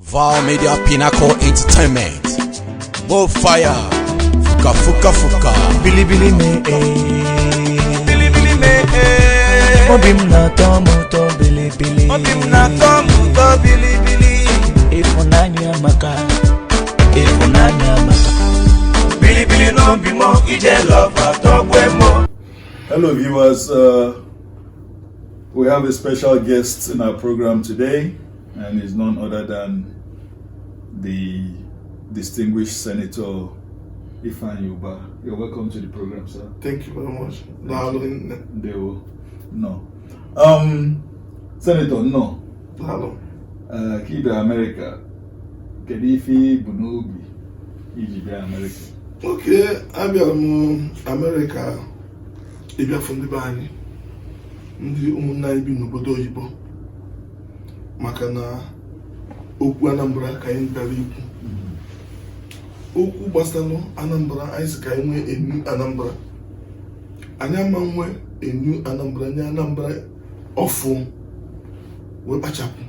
Val Media Pinnacle Entertainment. More fire. Fuka fuka fuka. Bili bili me Bili bili me Obim na tomuto bili bili Obim na tomuto bili bili Ifunanya maka Bili bili no bimo ije love atogwemo. Hello viewers, we have a special guest in our program today, and he's none other than the distinguished Senator Ifeanyi Ubah. You're welcome to the program, sir. Thank you very much. No. Senator, no. Hello. Kibe America. Kedifi Bunubi. Ijibe America. Okay, abịara m America ịbịafụ ndị be anyị ndị ụmụnne anyị bi n'obodo oyibo maka na okwu Anambra ka anyị bịara ikwu. Okwu gbasara Anambra anyị si ka anyị nwee enu Anambra. Anyị ama nwe enu Anambra nye Anambra ọfụ wee kpachapụ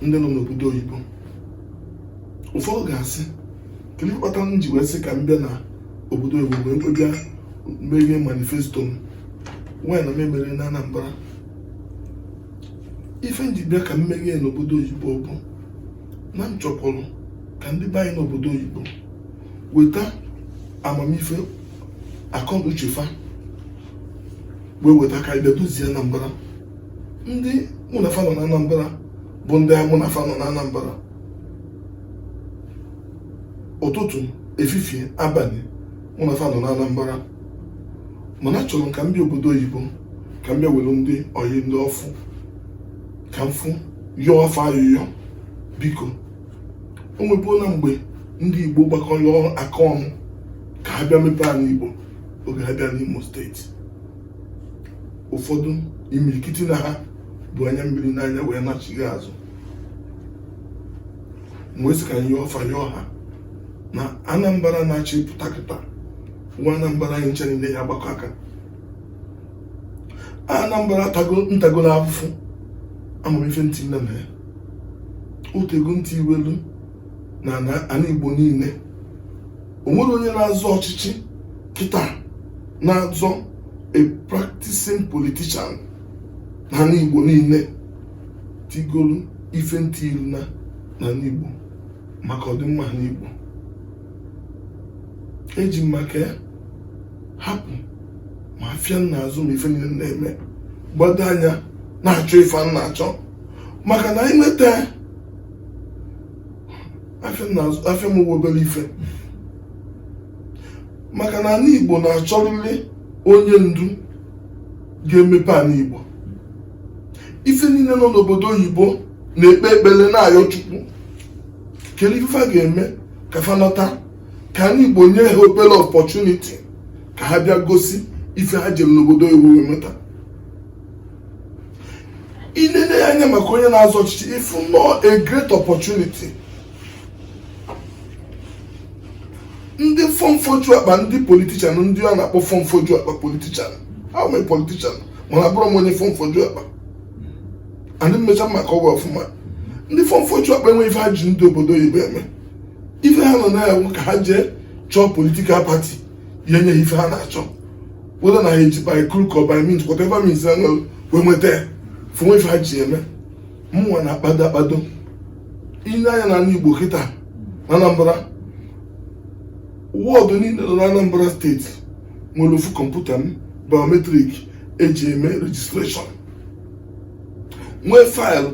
ndị nọ n'obodo oyibo. Ụfọdụ ga-asị kedu kpatara m ji wee sị ka m bịa na obodo oyibo wee bịa merie manifesto m nwanyị na memere na Anambra. Ife nji bịa ka m merie n'obodo oyibo bụ na m chọkwụrụ ka ndị be anyị n'obodo oyibo weta amamife akọnuche fa wee weta ka anyị dozie Anambra. Ndị mụ na fa nọ na Anambra bụ ndị mụ na fa nọ na Anambra ụtụtụ efifie abalị mụ na fa nọ na Anambra, mana achọrọ ka m bịa obodo oyibo ka m bịa were ndị oyi ndị ọfụ ka m fụ yọọ afọ ayụyọ. Biko o nwepụo na mgbe ndị Igbo gbakọrọ aka ọnụ ka ha bịa mepee anyị Igbo oge ha bịa n'Imo steeti. Ụfọdụ imirikiti na ha bụ anya mmiri n'anya wee nachighị azụ. Mgbe sị ka anyị yọọ ọfa yọọ ha na Anambra na-achị pụta kịta nwa Anambra anyị nche niile ya gbakọ aka. Anambra ntagolo afụfụ amamife ntị nne na ya otego ntị iwelu na ana Igbo niile. O nwere onye na-azọ ọchịchị kịta na-azọ a practicing politician na ana Igbo niile tigolu ife ntị ilu na ana Igbo maka ọdịmma ana Igbo. Eji maka ya hapụ ma afịa n'azụ ma ife niile na-eme gbado anya na-achọ ife a na-achọ maka na inweta afịa m obere ife maka na ana Igbo na-achọrịrị onye ndu ga-emepe ana Igbo. Ife niile nọ n'obodo oyibo na-ekpe ekpere na-ayọ Chukwu kedu ife a ga-eme ka fa nọta ka ana Igbo nye ha obere opportunity ka ha bịa gosi ife ha jere n'obodo oyibo wee meta. Inene anya maka onye na-azọ ọchịchị ifu nọ a great opportunity. Ndị fọmfoju akpa ndị politician ndị a na-akpọ fọmfoju akpa politician ha nwee politician mana bụrụ m onye fọmfoju akpa andị mmecha maka ọgwụ ọfụma. Ndị fọmfoju akpa enwe ife ha ji ndị obodo oyibo eme. Ife ha nọ na-ewu ka ha jee chọọ political party ya nye ife ha na-achọ whether na ha eji by crook or by means whatever means ha wee nweta fụnwe ife ha ji eme. Mụnwa na-akpado akpado ile anya na ana Igbo kịta na Anambra wọdụ niile nọ na Anambra steeti nwere ofu kọmputa m biometrik eji eme registration nwee faịlụ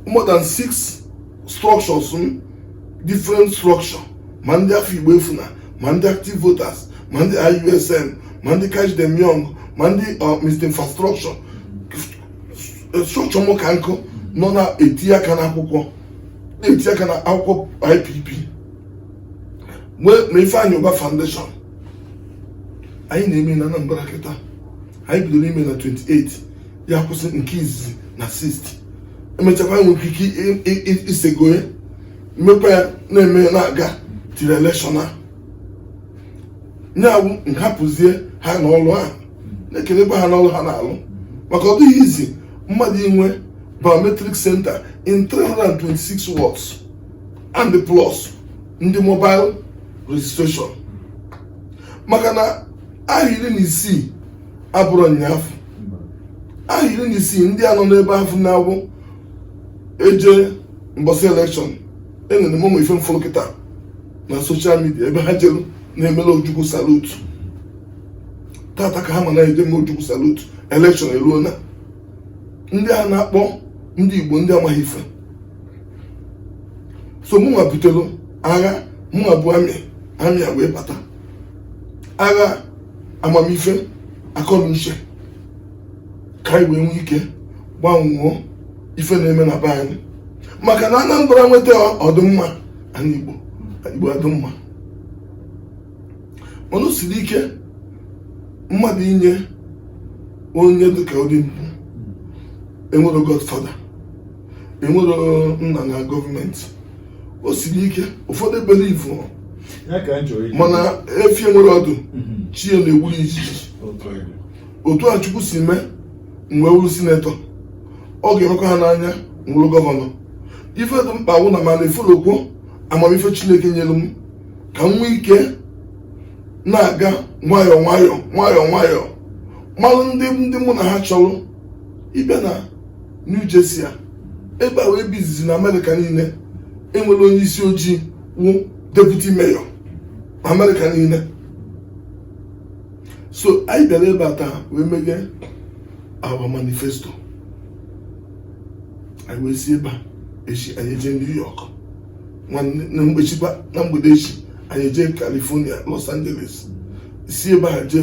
more than 6 structures m different structure ma ndị afọ Igbo efuna ma ndị active voters ma ndị IUSM ma ndị catch them young ma ndị Mr. Infrastructure structure m ka nkụ nọ na-eti aka n'akwụkwọ na-eti aka na akwụkwọ IPP na Ifeanyi Ubah Foundation anyị na-eme na Anambra kịta. Anyị bidoro ime na 28 ya kwụsị nke izizi na 60 emechakwa nwere ikike isegoye mmekwa ya na-eme na-aga tiri elekshọna nyawụ nhapụzie ha n'ọlụ ahụ na-ekelekwa ha n'ọlụ ha na-alụ maka ọ dịghị izi mmadụ inwe biometric center in 326 words and the plus ndị mobile registration maka na ahụ 16 abụrụ nyaafụ ahụ 16 ndị anọ n'ebe ahụ na-abụ eje mbọsị election enwere mụmụ ife mfụrụ kịta na social media ebe ha jelu na-emela Ojukwu salute tata ka ha ma na-eje eme Ojukwu salute election eruo na ndị a na-akpọ ndị Igbo ndị amaghị ife so mụnwa butelu agha mụnwa bụ amị a wee bata agha amamife akọnuche ka anyị wee nwee ike gbanwuo ife na-eme na be anyị maka na Anambra nweta ọdịmma anyị Igbo adịmma mana o siri ike mmadụ inye onye dịka ụdị mpụ enwere godfather enwere nna na gọọmenti o siri ike ụfọdụ believe mana efi nwere ọdụ chi ya na-egburu ijiji otu a Chukwu si mee mgbe wuru sinetọ ọ ga-emekwa ha n'anya nwụrụ gọvanọ ife dị mkpa wụ na mana efolokwo amamife Chineke nyere m ka m nwee ike na-aga nwayọọ malụ ndị mụ na ha chọrọ ịbịa na New Jersey a ebe a wee bizizi na Amerịka niile enwere onye isi ojii wụ deputy mayor na Amerịka niile so anyị bịara ebe a taa wee mege our manifesto anyị wee si ebe a echi anyị eje New York na mgbede echi anyị eje California Los Angeles si ebe a jee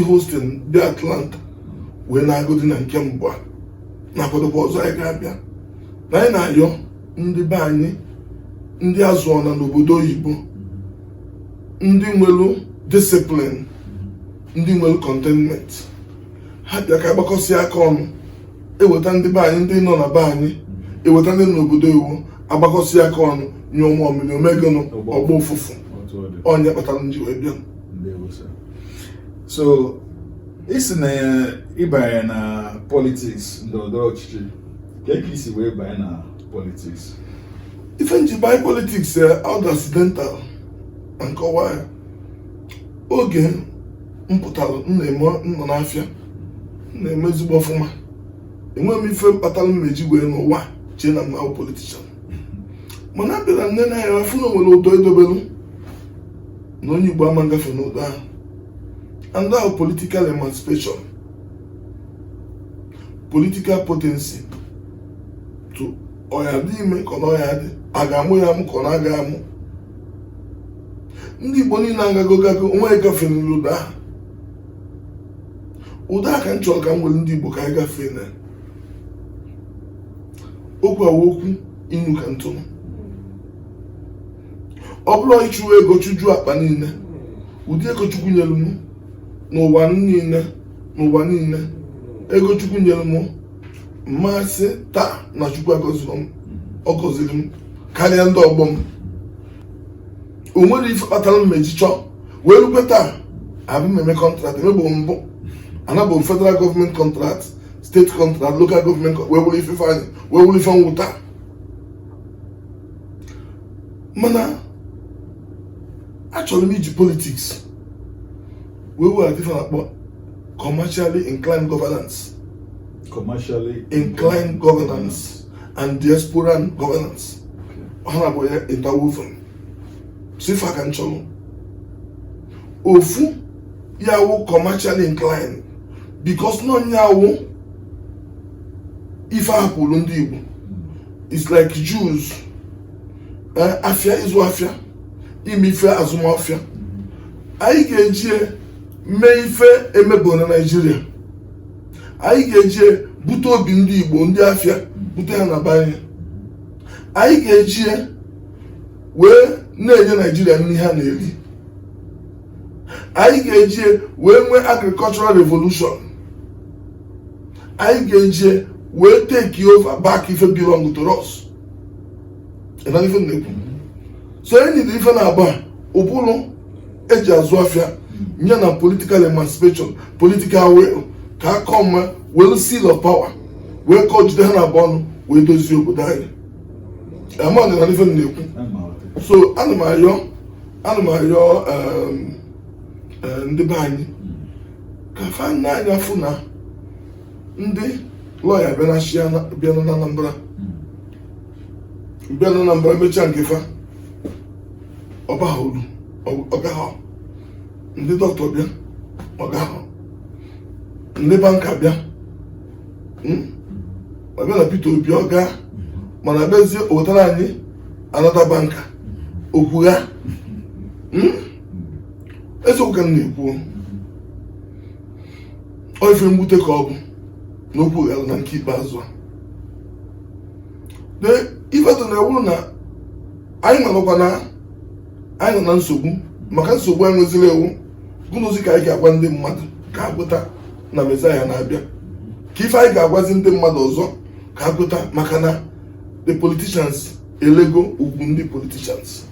Houston bịa Atlanta wee na-agụdị na nke mbụ a na-akwadokwa ọzọ anyị ga-abịa na anyị na-ayọ ndị be anyị ndị azụọna n'obodo oyibo ndị nwere discipline ndị nwere containment ha bịa ka agbakọsị aka ọnụ eweta ndị be anyị ndị nọ na be anyị eweta ndị n'obodo iwu agbakọsị aka ọnụ nye ụmụ mmiri omegonụ ọgba ụfụfụ onye kpatara nji wee bịa. So isi na ịbanye na politics ndọrọndọrọ ọchịchị ka isi wee banye na politics? Ife nji banye politics out accidental nkọwa ya oge m pụtara nọ n'afịa na-eme ezigbo ọfụma enweghị m ife mkpatara mmeji wee n'ụwa chee na mmanwụ politishan mana abịara nne na ya afụ na nwere ụdọ edobelu na onye Igbo ama ngafe n'ụdọ ahụ and now political emancipation, political potency to oya dị ime ka na oya dị a ga-amụ ya amụ ka ọ na-aga amụ ndị Igbo niile agagogago onwe gafere n'ụdọ ahụ ụdọ a ka m chọrọ ka m nwere ndị Igbo ka anyị gafee na okwu awokwu inu ka ntụnụ ọ bụrụ ịchụ ego chụju akpa niile ụdị ego Chukwu nyere m n'ụwa niile ego Chukwu nyere m mmasị taa na Chukwu ọ gọziri m karịa ndị ọgbọ m o nwere ife kpatara mmeji chọọ wee rukwe taa abụ m eme kọntraktị emebụ mbụ anabụ federal government contract, state contract, local government wee wụrụ ife anyị wee wụrụ ife nwụta mana achọrọ m iji politics wee were ife na-akpọ commercially inclined governance and diasporan governance ha na-abụ ya interwoven sifa ka nchọrọ ofu ya wụ commercially inclined because n'onye awụ ife hapụrụ ndị Igbo it's like Jews afịa ịzụ afịa ime ife azụmafịa anyị ga-eji mee ife emebụ na Naịjirịa anyị ga-eji bute obi ndị Igbo ndị afịa bute ha na banye anyị ga-eji wee na-enye Naịjirịa nri ha na-eri anyị ga-eji wee nwee agricultural revolution anyị ga-eji wee take over back ife belong to us ena ife na-ekwu so anyị dị ife na-agba ụbụrụ eji azụ afịa nye na political emancipation political will ka aka ọma wee seal of power wee kọọ jide ha na abụ ọnụ wee dozie obodo anyị among the even so Anamayo ndị be anyị ka fa n'anya fụ na ndị lọya bịa na Anambra mechaa nke fa ọbaholu ọgahọ ndị dọkịta bịa ọgahọ ndị banka bịa ọbịa na Peter Obi ọga mana bezie wetara anyị anọta banka okwugha eziokwu ka m na-ekwu ọ ife mwute ka ọ bụ n'okwu gara na nke ikpeazụ a ifeto na-ewuru na anyị nọ na nsogbu maka nsogbu anyị nweziri ewu gụnụzi ka anyị ga-agwa ndị mmadụ ka ha kweta na Mesaya na-abịa ka ife anyị ga-agwazi ndị mmadụ ọzọ ka ha kweta maka na the politicians elego ugwu ndị politicians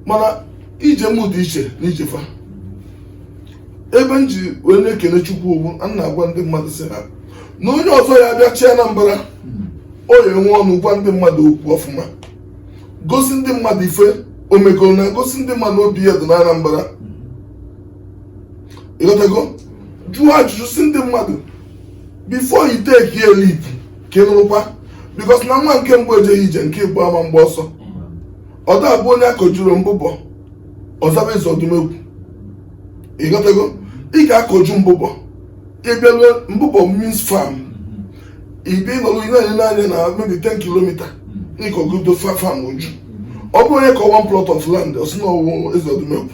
mana ije m dị iche na ijefa ebe m ji wee na-ekele Chukwu ugwu a na-agwa ndị mmadụ sị ha na onye ọzọ ya bịa chịa Anambra o ya enwe ọnụ gwa ndị mmadụ okwu ọfụma gosi ndị mmadụ ife omegoro na gosi ndị mmadụ obi ya dị na Anambra ịghọtago jụọ ajụjụ si ndị mmadụ before you take a leap ka ị nụrụkwa because na nwa nke mbụ ejeghị ije nke ịbụ ama mgbe ọsọ ọ da-abụ onye akọjuru mbụbọ ọzaba eze ọdụmegwu ịghọtago ị ga-akọju mbụbọ ịbịalue mbụbọ means farm ibe ịnọrụ ihe n'anya na maybe 10 kilomita n'ịkọgodo farm uju ọ bụrụ onye kọ 1 plot of land ọ sị na ọwụwụ eze ọdụmegwu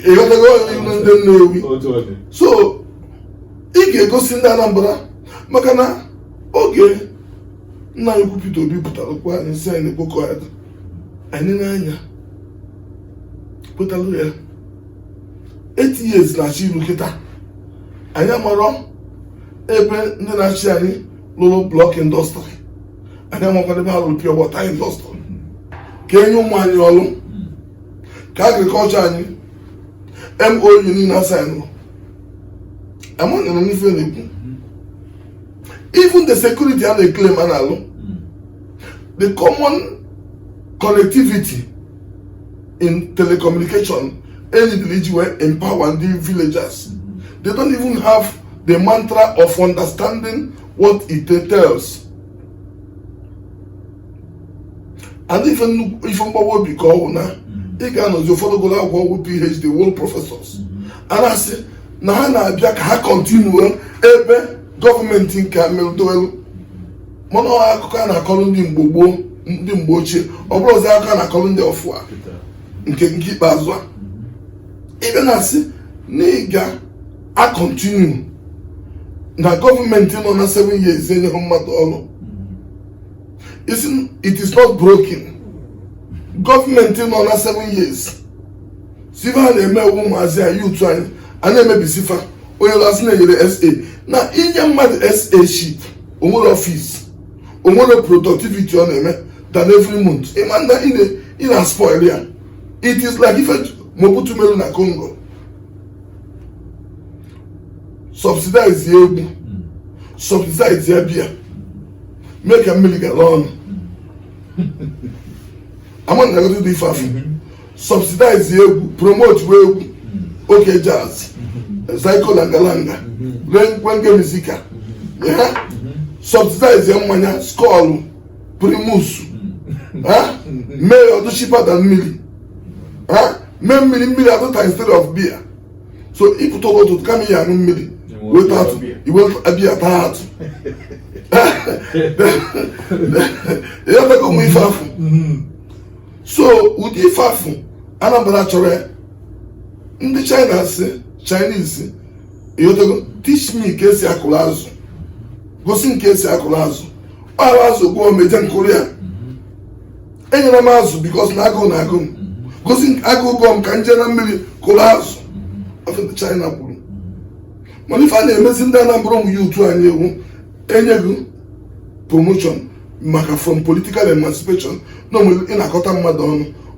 ịghọtago ndị Nnewi so ị ga-egosi ndị Anambra maka na oge nna anyị ukwu Peter Obi pụtara okwu anyị si anyị Boko Haram anyị n'anya pụtalụ ya 8 years na-achị ilu kịta anyị amarọ ebe ndị na-achị anyị lụrụ blọk indọstrị anyị amakwa ebe ha lụrụ pure water indọstrị ka enye ụmụ anyị ọrụ ka agrikọlchọ anyị MOU niile asaịnụ amanyere n'ife na-ekwu even the security a na-eclaim a na-alụ the common connectivity in telecommunication anything iji wee empower the villagers they don't even have the mantra of understanding what it tells and ife mgbawa obi ka ọwụ na ị ga-anọzi ụfọdụ gụrụ akwụkwọ ọgwụ PhD world professors a na-asị na ha na-abịa ka ha kọntinuo ebe gọọmenti nke merụdowelu mana akụkọ a na-akọrọ ndị mgbe gboo ndị mgbe ochie ọ bụrụ ọzọ aka na-akọrọ ndị ọfụa nke ikpeazụ a ịbịa na-asị na ị ga-akọntinu na gọọmenti nọ na 7 years enyeghị mmadụ ọrụ it is not broken gọọmenti nọ na 7 years sifa ha na-eme ewu ụmụazị anyị utu anyị a na-emebisifa onye lasị na-enyere SA na inye mmadụ SA ship onwere ọfịs onwere productivity ọ na-eme than every month ịma na ị na-spoil ya it is like ife Mobutu mere na Congo subsidize ya egwu subsidize ya bịa mee ka mmiri gara ọnụ ama na agadi dị ife afọ subsidize ya egwu promote wa egwu oke jazz Zyko Langa Rengwenge Mizika subsidize ya mmanya Skol Primus mee ọdụ cheaper than mmiri mee mmiri atụta instead of beer so ịpụta ụtụtụ kama ya aṅụ mmiri weta atụ iweta abịa taa atụ ya meka ụmụ ife afụ so ụdị ife afụ Anambra chọrọ ya ndị Chinese ịghọtago teach me ka esi akụrụ azụ gosi nke esi akụrụ azụ ọrụ azụ gwụọ meje nkụrụ ya enyere m azụ because na agụụ na agụụ gosi agụụ gụọ m ka nje na mmiri kụrụ azụ ọfụ China kwuru mana ife a na-emezi ndị Anambra ụmụ ya utu anyị ewu enyeghị promotion maka from political emancipation na onwere ị na-akọta mmadụ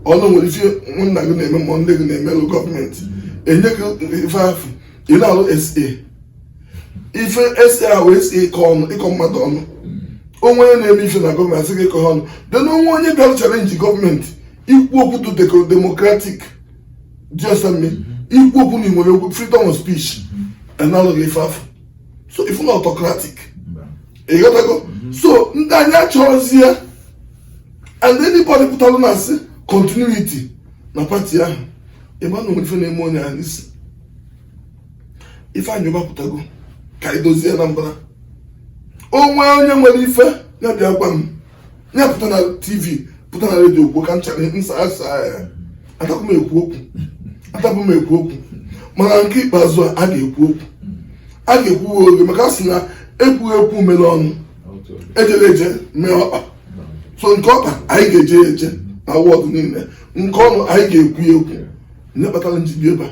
ọnụ nwere ife nna gị na-eme ma ndị gị na-emelụ gọọmenti enyeghị ife afụ ị na-alụ SA ife SA wee SA ịkọ mmadụ ọnụ onwe na-eme ife na gọọmenti asị gị ka ha ọnụ then onwe onye bịara chalenji gọọmenti ikwu okwu to democratic me ikwu okwu na nwere okwu freedom of speech analụghị ife afọ so ifu na autocratic ịghọtago so ndị anyị achọrọzi ya and anybody pụtalụ na asị continuity na pati ahụ ịma na nwere ife na-eme onye ha n'isi ife anyị gbapụtago ka anyị dozie Anambra onwe onye nwere ife ya bịa gwa m ya pụta na TV pụta na redio kwuo ka m chara nsa ya atapụ m ekwu okwu mana nke ikpeazụ a ga-ekwu oge maka a sị na ekwu mere ọnụ ejere eje mee ọkpa so nke ọkpa anyị ga-eje eje na wọdụ niile nke ọnụ anyị ga-ekwu nye kpatara njibi ebe a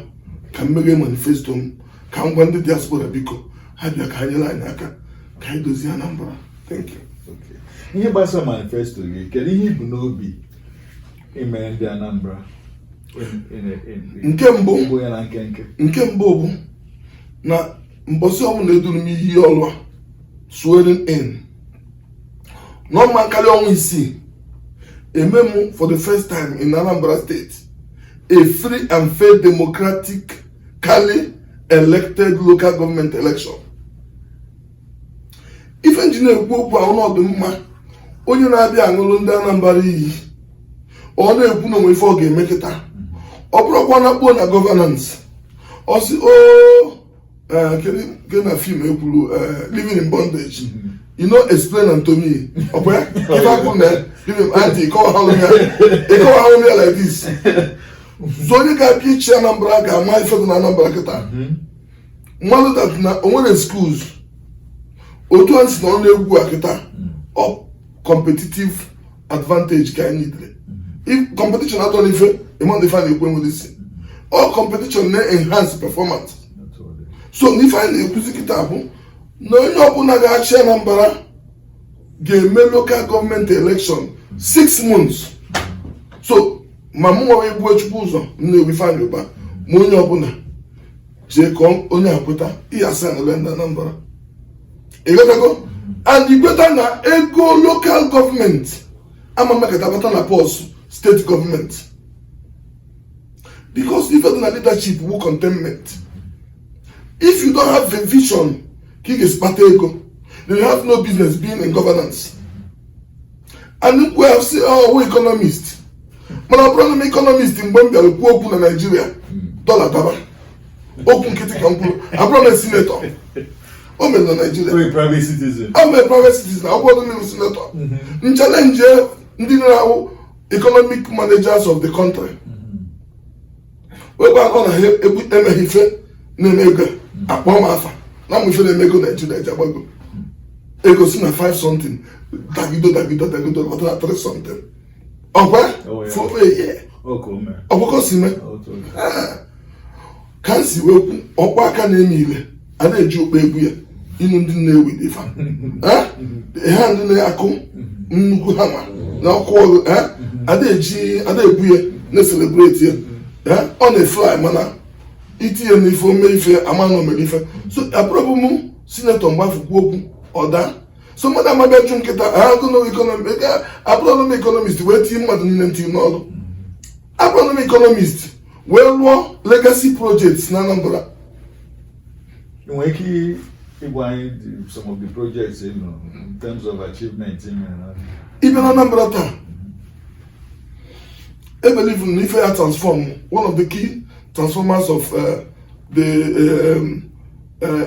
ka m meghe manifesto m ka m gwa ndị diaspora biko ha bịa ka ha nyere anyị aka ka anyị dozie Anambra. Thank you. Ihe gbasara manifesto gị kedu ihe ibu n'obi ime ndị Anambra? Nke mbụ bụ na mbọsị ọbụla eduru m iyi ọlụ a swearing in n'ọma nkarị ọnwa 6 eme m for the first time in Anambra State a free and fair democratically elected local government election. Ife engineer ekwu okwu ahụ n'ọdụ mma onye na-abịa aṅụrụ ndị Anambra iyi ọ na-ekwu na onwe ife ọ ga-eme kịta ọ bụrụkwa na kpuo na gọvanans ọ sị ke na fim ekwuru living in bondage you know explain am to me ọkwa ya ife akwụ na anti ịkọwahụ ya like this so onye ga-abịa ichi Anambra ga-ama ife dị na Anambra kịta mmadụ dat na onwere schools otu a si na ọ na-egwu a kịta ọ competitive advantage ka anyị dịrị if competition atọ n'ife ịma ndị fa na-ekwe nwere isi all competition na-enhance performance so n'ife anyị na-ekwuzi kịta bụ na onye ọbụla ga-achị Anambra ga-eme local government election 6 months so ma mụ nwa egbuo Chukwu ụzọ na-ewu ife anyị ụba ma onye ọbụla jee ka onye akweta ihe asa na ndị Anambra ịghọtago and ikweta na ego local government ama mekata bata na pos state government because if you na leadership wu containment if you don't have a vision ka ị ga-esipata ego then you have no business being in governance and we have say we economist mana ọ bụrụ na economist mgbe m bịara kwuo okwu na Nigeria dọla daba okwu nkịtị ka m kwuru abụrụ na senator o mere na Nigeria I'm a private citizen ọ bụrụ na senator challenge ndị na-ahụ economic managers of the country webe akọ na emeghị ife na-eme ego akpọ m afa na mụ ife na-eme ego Nigeria ji agbago ego si na 5 something dagido ọtara 3 something ọkwa ọgbakọ si me ka m si wekwu ọkwa aka na-eme ile a na-eji okpo egwu ya inu ndị na-ewi dịfa ha ndị na-akụ nnukwu hama na ọkụ ọrụ ada ebu ya na-celebrate ya ọ na-efly mana itinye n'ife ome ife ama na omere ife so abụrụbụ m sinetọ mgbafukwu okwu ọda so mmadụ amabịa jụ nkịta abụrụ m ekonomist wee tinye mmadụ niile ntị n'ọrụ abụrụ m ekonomist wee rụọ legacy projects na Anambra. Nwere ike ịgwa anyị some of the projects in terms of achievement ibe na Anambra taa I believe in ife ya transform one of the key transformers of the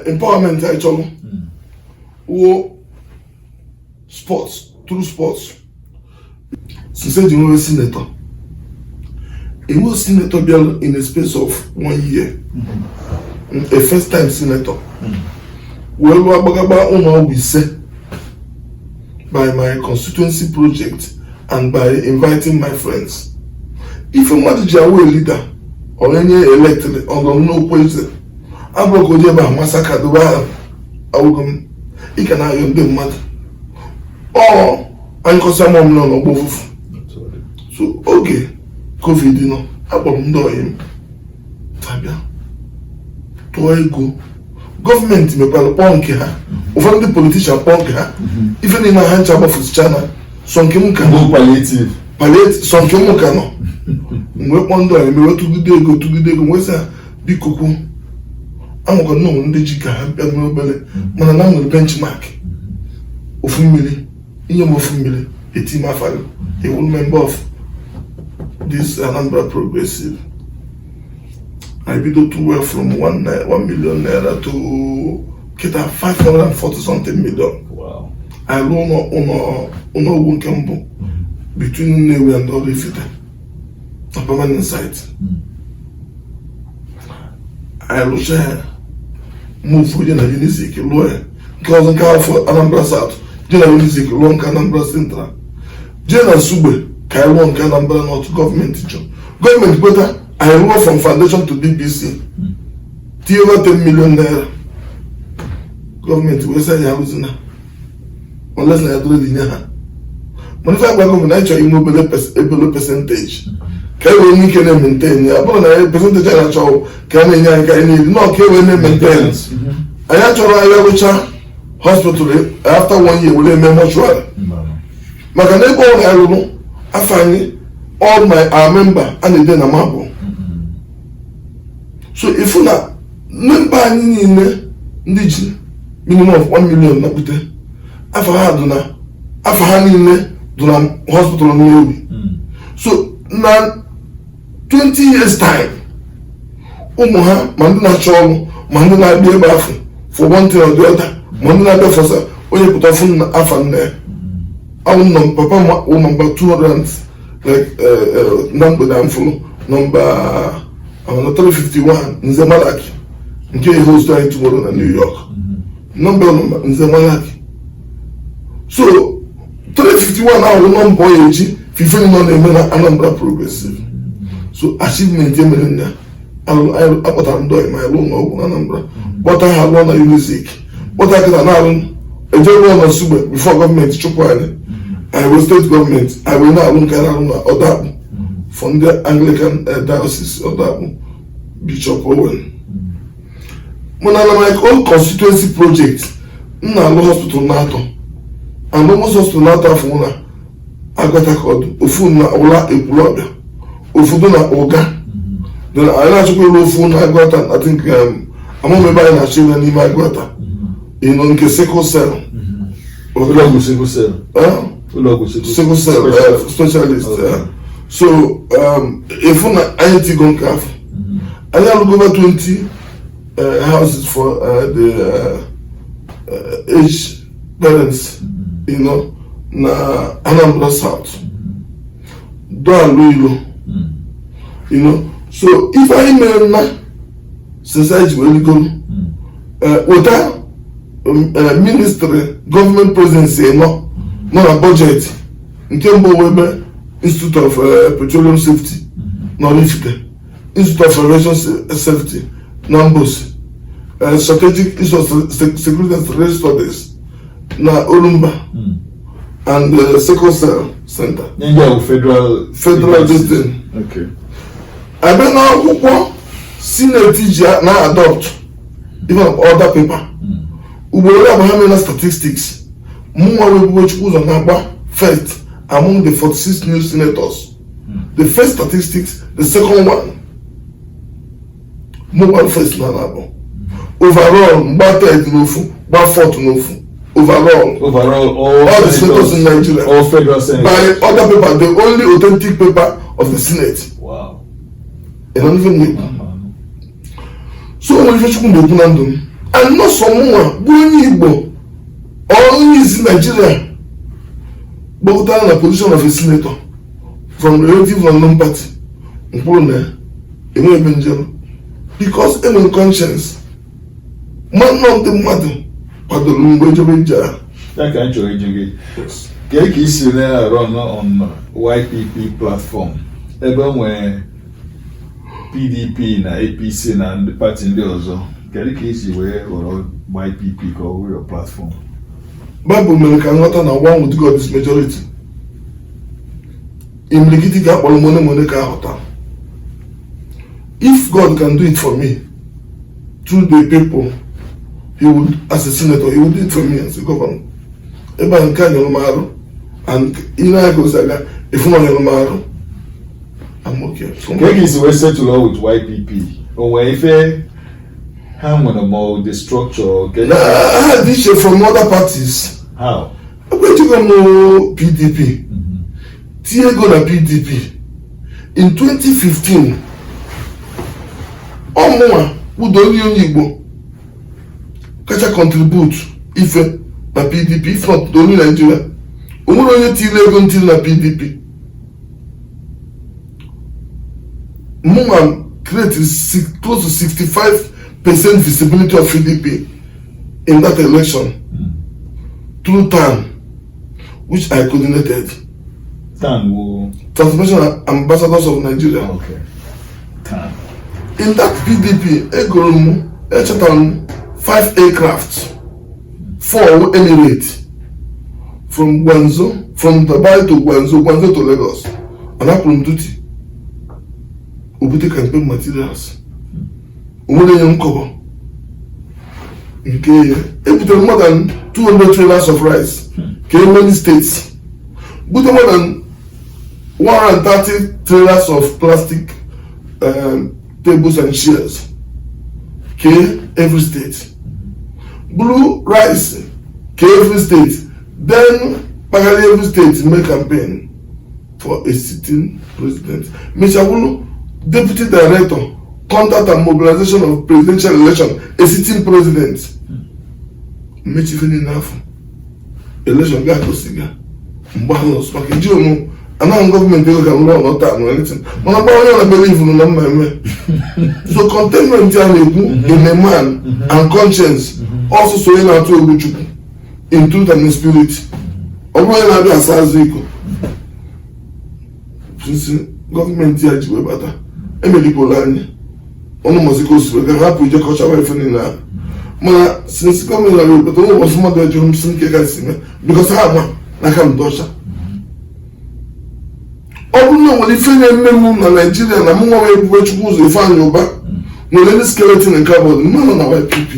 empowerment I chọrọ wo sports through sports since the new senator bịara in a space of 1 year a first time senator wee lụọ agbagagba ụlọ ọgwụ 5 by my constituency project and by inviting my friends. If mmadụ ji awụ leader onye elected ọnọ n'okwu eze abụrụ ka o jebe masaka dobe awụgo m ike na ayọ ndị mmadụ anyị kọsa mọ m nọ n'ọgbọ ofufu so oge covid nọ akpọrọ m ndị ọyị m tabịa tụọ ego gọọmenti mekwara kpọọ nke ha ụfọdụ ndị politishan kpọọ nke ha ife niile ha ncha gbafusicha na sọ nke m ka nọ palliative sọ nke m ka nọ mgbe kpọọ ndị ọrụ emewe tụgide ego nwesị ha biko kwu anwụkọ nnọọ ndị ji ka ha bịa nwee obere mana na nwere benchmark ofu mmiri inye m ofu mmiri eti m afago a one member of this Anambra Progressive. I bid to well from 1 million naira to get a 540 something million. Wow. I loan on Kembo between Newe and Orifite, a permanent site. I share move for General Unizik, lawyer, because I for Anambra South, General Unizik, long Anambra Central, General Sube, Kailon Anambra North government teacher. Government better, I work from foundation to DPC. Over 10 million naira. Government will say you're losing now. Unless I do it in your hand. But if I go to nature, you move a percentage. Can we maintain? I put a percentage I show. Can I need no care when they maintain? I actually hospital after 1 year will be mortuary. But I don't know. I find all our member and then a marble. So if you na member niile minimum of 1 million na pute afa ha niile do na hospital no. So na 20 years time ụmụ ha ma ndị na-achọ ọrụ ma ndị na-abịa ebe afọ for one thing or the other ma ndị na-abịa fọsa onye pụta fụ na afa nne awụ nọ papa ma number 200 like na mgbede amfụlụ number 351 Nze Malaki nke host anyị tomorrow na New York number Nze Malaki. So 351 ahụ nọmba ọ eji fife nọ na-eme na Anambra Progressive. So achievement emere nna akpọtara ndị ọyị ma ya lụọ n'ọgwụ na Anambra kpọta ha lụọ na Unizik kpọta kịta na-alụ eje lụọ na Nsugbe before gọọmenti chụpụ anyị wee steeti gọọmenti anyị wee na-alụ nke na-alụ na Ọdakpụ from the Anglican Diocese Ọdakpụ Bishop Owen. When I my own constituency project, na lo hospital nato. And almost hospital nato afuna agata code. Ofu na ola epulobe. Ofu do na oga. Then I actually lo ofu na agata. I think I'm member na chile ni ma agata. You know nke sickle cell. Ulogo sickle cell. Sickle cell specialist. So if una IT gon kaf. I have over 20 houses for the aged parents, you know, na Anambra South. You know, so if I know society will go without ministry, government presidency, no a budget. In Kembo Weber Institute of Petroleum Safety, no Institute of Aviation Safety, Nambos, Strategic Issues Security and Strategic Studies, na Olumba, and Sickle Cell Center. Federal Discipline. Okay. I been now who senior teacher now adopt even other paper. Ubora Bahamian statistics. More which was on number first among the 46 new senators. The first statistics, the second one. Mobile first Nanabo. Overall, about 30 nofu, about 40 nofu. Overall, all the senators in Nigeria, all federal senators. By other paper, the only authentic paper of the Senate. Wow. And not even me. So when you come to Bunandum, and not someone going Igbo or is in Nigeria, but down the position of a senator from relative unknown party, because in conscience, man not the matter, but the Lumbeja. That can actually get easy there run on YPP platform. Even when PDP na APC na the party in the also, get easy where or YPP go your platform. Bible American water na one with God is majority. In Leviticus, money ka. If God can do it for me through the people he would, as a senator, he would do it for me as a governor. Eba nka nyelomaro, and ina gozaga, if no nyelomaro, I'm okay. Kegi is we settle with YPP. Or where if how many more the structure? I had this from other parties. How? I'm going to go no PDP. Tiago na PDP. In 2015, Omoa Udoni Onigbo kacha contribute ife na PDP, if not the only Nigeria. Omuro onye tile ego ntili na PDP. Muma created close to 65% visibility of PDP in that election through TAN, which I coordinated. TAN will Transformation Ambassadors of Nigeria. okay. TAN. In that PDP, Egorum, Echatam, 5 aircrafts, 4 Emirates, from Guangzhou, from Dubai to Guangzhou, Guangzhou to Lagos, and up on duty. Ubute campaign materials. Umule young cover. Okay, it more than 200 trailers of rice. Came many states. But more than 130 trailers of plastic tables and chairs. Okay, every state. Blue rice, okay, every state. Then, Pagali every state make campaign for a sitting president. Mishawulu, deputy director, contact and mobilization of presidential election, a sitting president. Make even enough. Election guy to siga. Mbalos, Makijomo. And now government can run or anything. But I believe in the so contentment in a man and conscience also showing out to in truth and in spirit. Although I do as Aziko. Government here is better. Emily Polani. Ono muziko sibe hapo ije kocha wa ifeni na. Ma since coming la but ono was more than you sinke kasime because I have na kam dosha. Ọbụna nwere ife na-eme na Nigeria na mụnwa wee bube Chukwu ụzọ ife anyị ụba nwere ndị skeleton nke abụọ mmanụ na YPP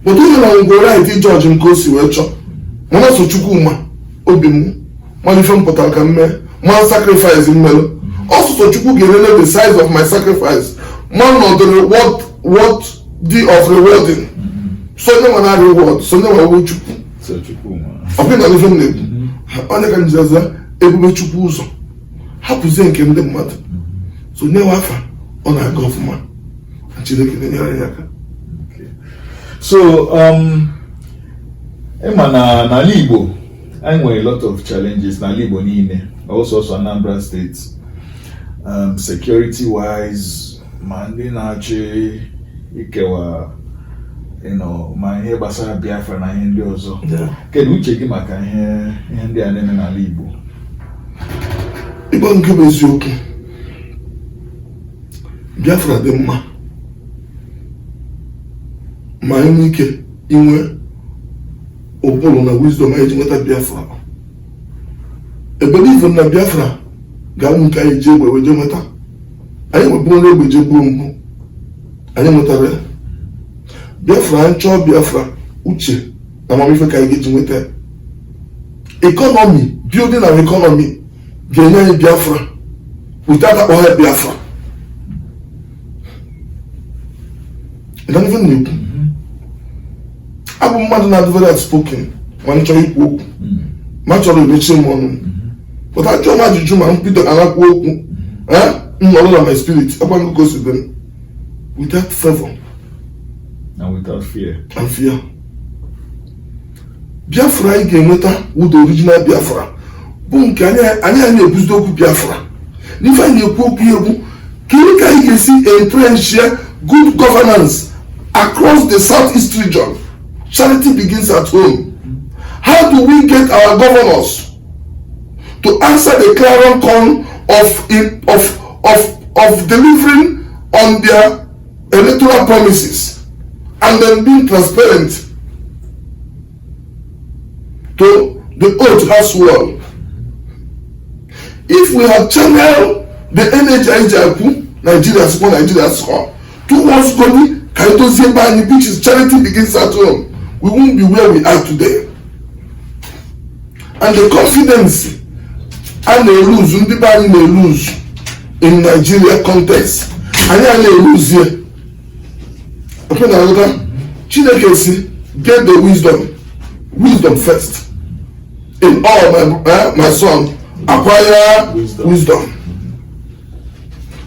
but onye na ngwere anyị George nke o si wee chọọ mana so Chukwu mma obi m mana ife mpụtara ka mme ma sacrifice mmelụ ọsụsọ Chukwu ga-elele the size of my sacrifice man nọdụrụ what the of rewarding so nye nwa na reward so nye nwa owu Chukwu ọbụna na ife m na-ekwu onye ka njaza ebube Chukwu ụzọ hapụzie nke ndị mmadụ so nyewe afa ọ na-aga ọfụma Chineke na-enyere anyị aka. So ịma na n'ala Igbo anyị nwere a lot of challenges n'ala Igbo niile, also Anambra State, security wise ma ndị na-achị ikewa ma ihe gbasara Biafra na ihe ndị ọzọ. Kedu uche gị maka ihe ndị a na-eme n'ala Igbo? Igbo nke bụ eziokwu, Biafra dị mma ma anyị nwee ike inwe ụbụrụ na wisdom anyị ji nweta Biafra. Ebelieve na Biafra ga-anwụ nke anyị ji egbe wee je nweta. Anyị nwebụrụ egbe je gbuo mgbu, anyị nwetara ya. Biafra anyị chọọ Biafra, uche na amamife ka anyị ga-eji nweta. Economy, building our economy ga-enye anyị Biafra without akpọghị Biafra. Ịdana ife na-ekwu abụ mmadụ na-adị very outspoken ma m chọrọ ikwu okwu ma chọrọ emechi m ọnụ but ajụọ m ajụjụ ma mbido anakwu okwu nnọrọ na my spirit agba ngụkọ si dị without favor and without fear. And fear. Biafra anyị ga-enweta with the original Biafra bụ nke anyị na-ebuzi okwu Biafra n'ife anyị na-ekwu okwu egwu kiri ka anyị ga-esi entrench good governance across the southeast region. Charity begins at home. How do we get our governors to answer the clarion call of delivering on their electoral promises and then being transparent to the oath as well? If we have channeled the energy Nigeria score towards going, can I don't see by which is charity begins at home, we won't be where we are today. And the confidence and they lose, they lose in Nigeria context. And they lose here. Okay, now Chineke say, get the wisdom first. In all my son, acquire wisdom.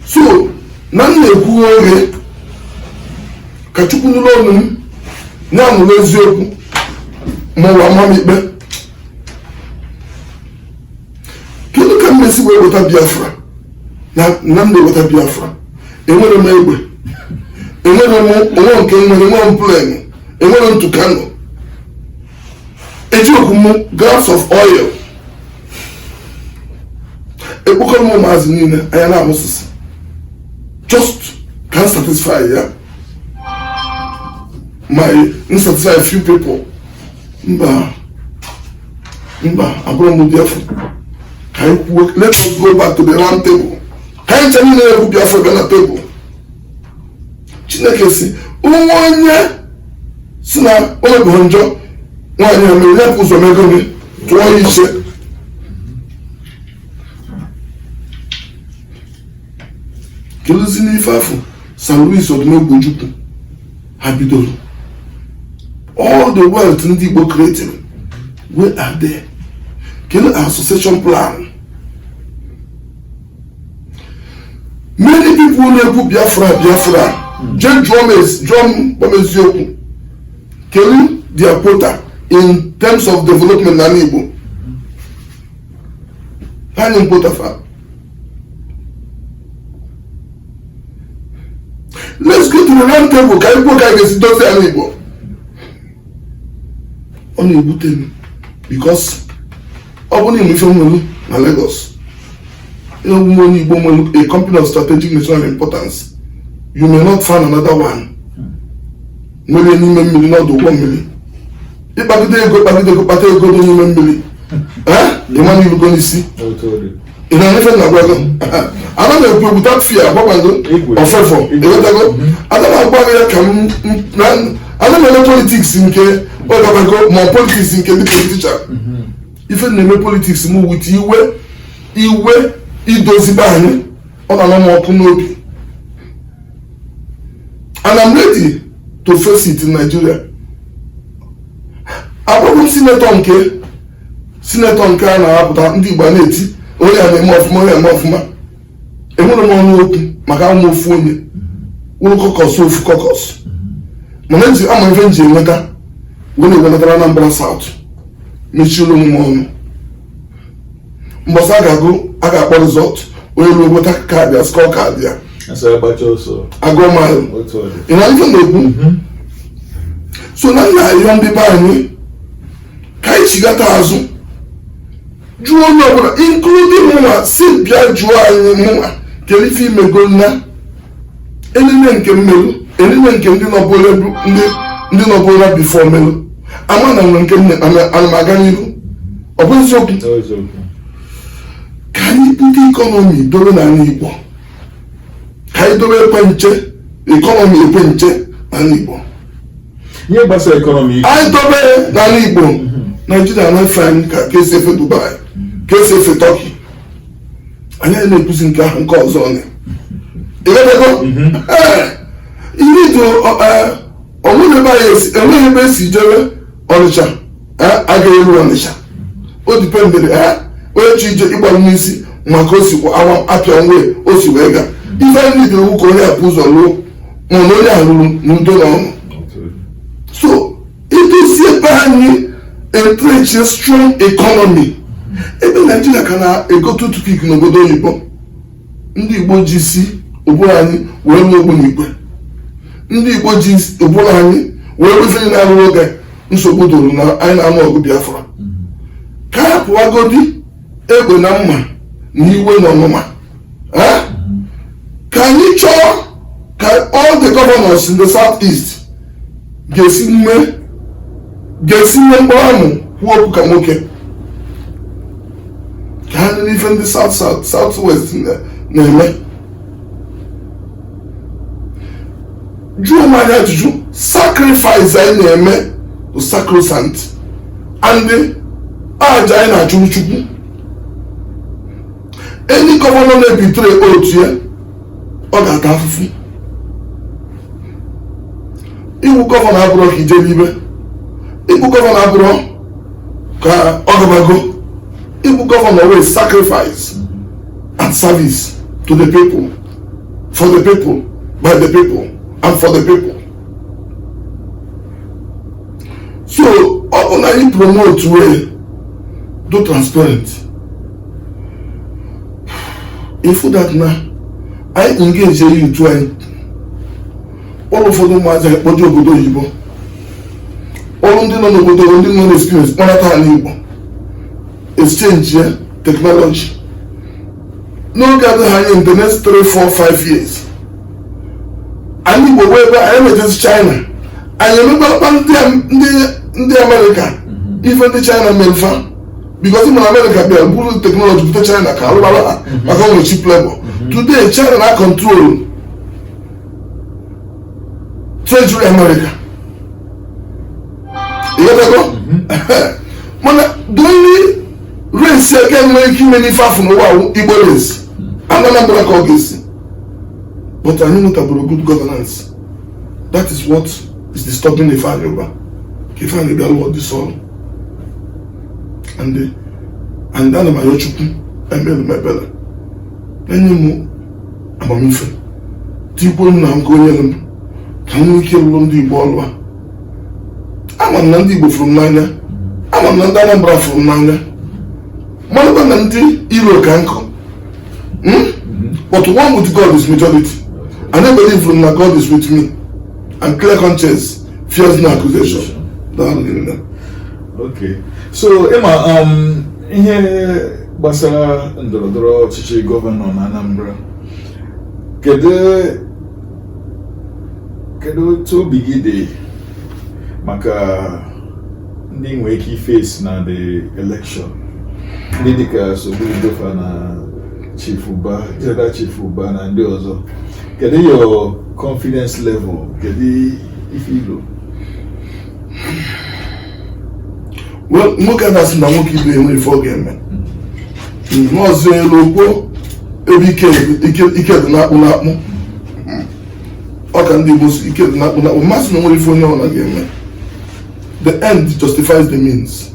So, nan na-ekwu oge ka Chukwu nụrụ ọnụ m na-amụrụ eziokwu maọbụ amamikpe. Kedu ka m na-esi wee weta Biafra na m na-eweta Biafra? Enwere m egbe, enwere m onwe nke enwere m plane, enwere m Tucano, ejiokwu m glass of oil, ekpokọrọ m ụmụazị niile anya na-amụsịsị. Just can't satisfy, yeah. My insatisfy a few people. Mba, I'm going to be careful. Let us go back to the round table. Can't tell me that we be African at table. Chineke si, onye sina onye bonjo, wanye amele kuzo megoni, tuwa ishe. Keluzini ifafu, San Luis Odumegwu Habidolo. All the wealth ndị Igbo created, where are they? Kele association plan. Many people na-ekwu Biafra. Drum Bomeziokwu. Kele their quota in terms of development na Igbo. Hanyem quota fa. Let's go to the round table. Ka Igbo ka ga-esi dozie ala Igbo. Ọ na-ebute m because ọ bụ na ife nwere na Lagos. Onye Igbo nwere a company of strategic national importance. You may not find another one. Nwere n'ime mmiri n'ọdụ ụgbọ mmiri. Ịkpagide ego kpata ego dị n'ime mmiri. Ịma na ilugo n'isi. Ị na-efe na agwago. Ana m ekwu without fear agbagwago ofefo. Ịghọtago? Ana m agbago ya ka ana m eme politics nke ọgabago ma politics nke ndị politician. Ife na-eme politics m with iwe idozibe anyị ọ na m ọkụ n'obi. And I'm ready to face it in Nigeria. Agwagwo sinetọ nke a na-apụta ndị Igbo na-eti onye a na-eme ọfụma enwere m ọnụ okwu maka ụmụ ofu onye ụlọ ofu kọkọs mana nji ama ife nji enweta wee na-enwetara Anambra South mechie ụlọ omume ọnụ mbọsị a ga-akpọ rizọt onye ruo nweta kaadị ya skọ kaadị ya agụọ maịlụ ị na ife na-ekwu so na nna ayọ ndị be anyị ka anyị chigata azụ jụọ onye ọbụla including mụnwa si bịa jụọ anyị mụnwa kedu ife imego nna enine nke mmelu enine nke ndị nọbụla bifo melu ama na nwere nke ana m aga n'ihu ọ bụ eziokwu ka anyị bute ikọnọmi dobe n'ala Igbo ka anyị dobe ikọnọmi ekwenche n'ala Igbo ihe gbasara ekọnọmi anyị dobe n'ala Igbo Nigeria na-efe anyị ka esi efe Dubai ka esi efe Turkey anyị na-ekwuzi nke ahụ nke ọzọ ịghọtago ihe dị enweghị ebe esi jere Ọnịcha agaghị eru Ọnịcha o dipendere onye chi ije ịgba n'isi maka o sikwa awa apịa nwe o si wee ga ife ndị dị iwu ka onye apụ ụzọ ruo mana onye ahụ ruru n'udo na ọṅụ. So idozi ebe anyị entrench strong economy ebe Nigeria ka na-egote tupik n'obodo oyibo ndị Igbo ji si ụbụrụ anyị wee ruo ogbu n'igwe ndị Igbo ji ụbụrụ anyị wee rufere na-arụ oge nsogbu doro na anyị na-anụ ọgụ Biafra ka a pụwagodi egbe na mma na iwe na ọnụma ka anyị chọọ ka all the governors in the southeast ga-esi nwe mkpọrọ amụ kwuo okwu ka nwoke ka ha dị n'ife ndị southwest na-eme jụọ m anya ajụjụ sacrifice anyị na-eme to sacrosanct and aja anyị na-achụrụ Chukwu. Any gọvanọ na-ebitere otu ya ọ ga-ata afụfụ. Iwu gọvanọ abụrụ ka ije n'ibe, iwu gọvanọ abụrụ ka ọ gabago, iwu gọvanọ wey sacrifice and service to the people, for the people, by the people, and for the people. So ọ bụ na anyị promote wey do transparent. If that na I engage you to all ụfọdụ ụmụazị ekpoji obodo oyibo, ọrụ ndị nọ n'obodo ndị nọ n'experience kpọnata ala Igbo exchange technology n'oge adịghị anya in the next 3, 4, 5 years anyị Igbo wee ebe anyị mejezi China anyị emekpakpa ndị Amerịka ife ndị China melfa because in America bịara buru technology bute China ka arụbara ha maka nwere cheap labor. Today China na control treasury America. You go? Mana the only race again nwere ike ime n'ife afọ n'ụwa Igbo race and Anambra ka ọ ga-esi. But anyị notabụrụ good governance. That is what is disturbing the family over. Ife anyị bịa lụọ this all. And ana m ayọ Chukwu emelu m ebele enye m amamife tikwo nna nke onye m ka m nwee ike lụrụ ndị Igbo ọlụ a. Ama m na ndị Igbo fụrụ m n'anya, ama m na ndị Anambra fụrụ m n'anya, malụkwa na ndị iro ka nkụ. But one with God is majority, and I believe na God is with me, and clear conscience fears no accusation. Okay, so Emma, ihe gbasara ndọrọndọrọ ọchịchị gọvanọ na Anambra, kedu otu obi gị dị maka ndị nwere ike face na the election, ndị dịka Soludofa na Chief Uba, General Chief Uba na ndị ọzọ? Kedu your confidence level? Kedu ife ilo? Well, nwoke na-asị na nwoke ibe enwe ife ọ ga-eme n'ọzọ elu okwu ebe ike dị n'akpụ n'akpụ. Ọ ka ndị Igbo si ike dị n'akpụ n'akpụ, mmasị na nwere ife onye ọbụla ga-eme. The end justifies the means.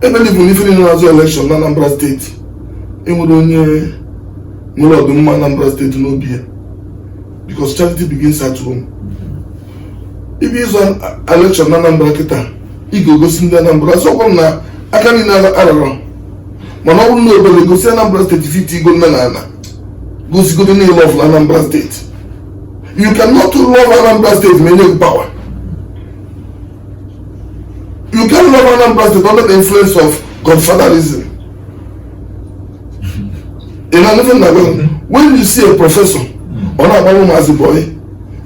Ebelivu n'ife niile na-azụ election na Anambra steeti enwere onye nwere ọdịmma Anambra steeti n'obi ya, because charity begins at home. Ibi ịzụ election na Anambra kịta ị ga-egosi ndị Anambra sọkwọ na aka niile ararọ, mana ọ bụrụ na obere gosi Anambra steeti fiti igo nne na ana gosigodo niile of Anambra steeti. You cannot love Anambra state when you power. You can't love Anambra state under the influence of godfatherism. When you see a professor on a problem as a boy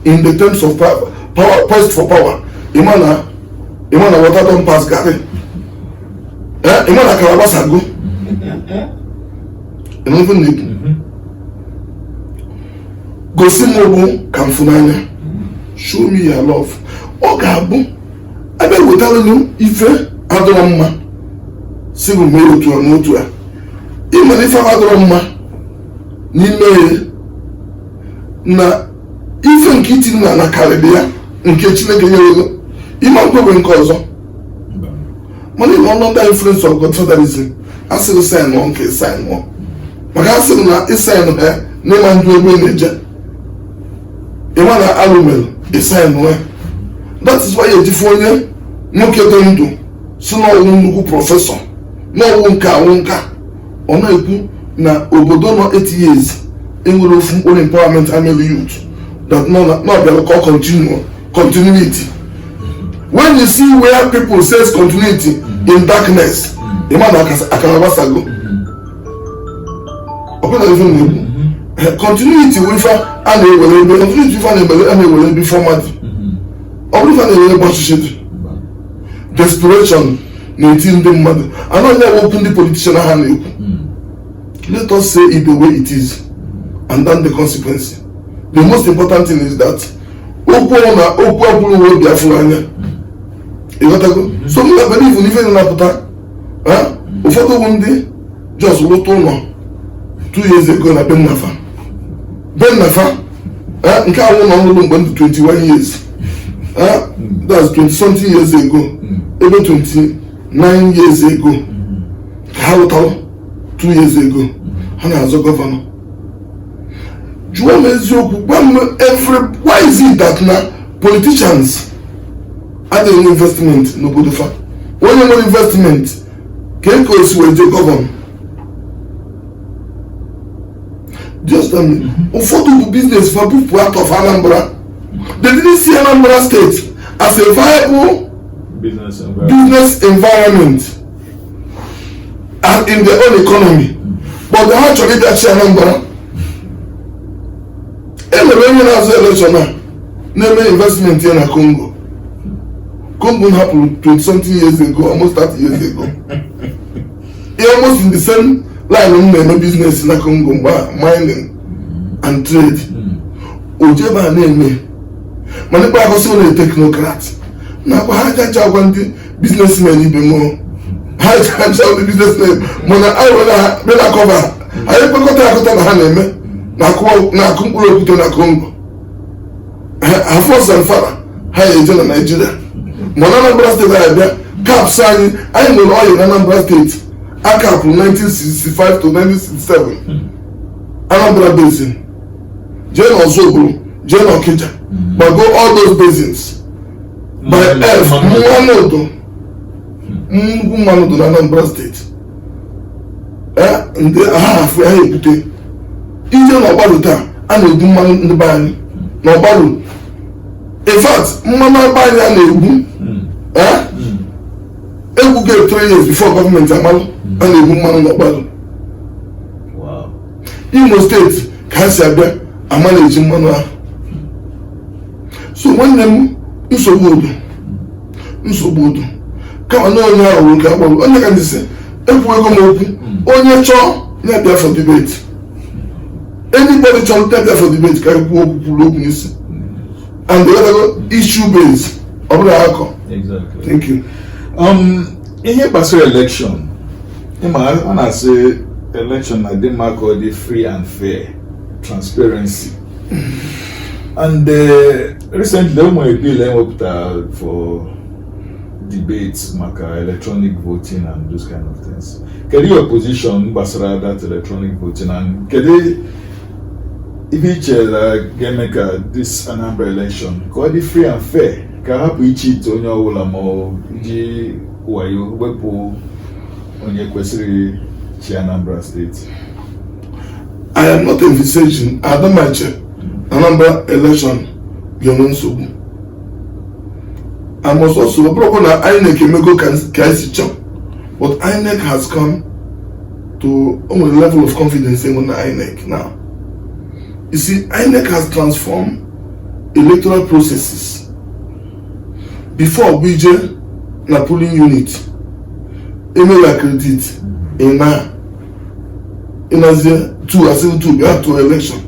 in the terms of power, quest for power, Imana water don't pass Gary. Imana Karabasa go. And even need Gosimobu Kamfunanya. Show me your love. Ogabu. I bet we tell you if Adorama Sibu Mero to a motua. Even if Adorama Nime na even kitting na Caribbean in kitchen again. Imam Gobin Kozo. Money not under influence of godfatherism. I still sign one case, sign one. But I still not is sign her, name and do a manager. Imana Alumel is sign one. That is why a different no kedondo. So no one professor. No wonka. Ona iku na obodo no 8 years. Enwere from all empowerment amel youth. That no be call continuity. When you see where people says continuity in darkness, the man akanabasa go. Continuity with continuity with before mad. Desperation, 19 them mad. I don't know open the politician hand. Let us say it the way it is, and then the consequence. the most important thing is that okwu akwụrụ uwe obi afụrụ anya ịghọtago. So m na-believe n'ife na-apụta ụfọdụ bụ ndị just lụta ụlọ 2 years ago na Bennafa nke ahụ ụlọ ọhụrụ mgbe ndị 21 years that's 20 something years ago ebe 29 years ago ka ha lụtara 2 years ago ha na-azọ gọvanọ. Jụọ m eziokwu, gwa m why is it that na politicians adịghị enwe investment n'obodo fa? Onye nwere investment ka e ka o si wee jee gọvanọ. Just ụfọdụ bụ business for people out of Anambra. They didn't see Anambra State as a viable business environment and in their own economy. But they have to get that Anambra. Enwere onye na-azụ election na-eme investment ya na Congo. Congo happened 20 something years ago, almost 30 years ago. Almost in the same line na-eme business na Congo, mining and trade. Ojeba na-eme mana ikpe akwụsị ụlọ technocrat na-akwa ha jaja agwa ndị businessmen ibe m ha jaja ndị businessmen mana anyị were na cover anyị kpekọta akụta na ha na-eme na-akụ mkpụrụ okwute na Congo afọ fara ha eje na Nigeria mana Anambra steeti anyị bịa caps anyị nwere ọyị na Anambra steeti akapụrụ 1965 to 1967 Anambra Basin jee na Ozubulu jee na Okija but go all those basins by F mmanụ na Anambra steeti ndị ha afụ ya ebute ije n'ọgbaru taa a na-egbu mmanụ ndị be anyị n'ọgbaru. In fact mmanụ be anyị a na-egbu egbugo 3 years before gọọmenti amalụ a na-egbu mmanụ n'ọgbaru. Imo steeti ka ha si abịa ama na-eji mmanụ ahụ. So nwanne m nsogbu udo kama na onye ahụ nke agbarụ onye ka ndị si ekwu ego m okwu onye chọọ na-abịa for debate. Anybody chọrọ na-abịa for debate ka ekwu okwu kwuru okwu n'isi and the other issue based ọ bụla akọ. Thank you. Ihe gbasara election a na-asị election na dị mma ka ọ dị free and fair, transparency. And recently, a bill ewepụtara for debates, maka electronic voting and those kind of things. Kedu your position gbasara that electronic voting and kedu ife iche ga-eme ka this Anambra election ka ọ dị free and fair, ka hapụ iche ite onye ọbụla ma ji wayo wepụ onye kwesịrị chi Anambra State? I am not envisaging Adamache Anambra election ga-enwe nsogbu. I must also bụrụkwa na INEC emego ka esi chọọ, but INEC has come to a level of confidence in INEC now. You see, INEC has transformed electoral processes. Before BJ na polling unit email accredit in Asia 2 as in 2 go to election.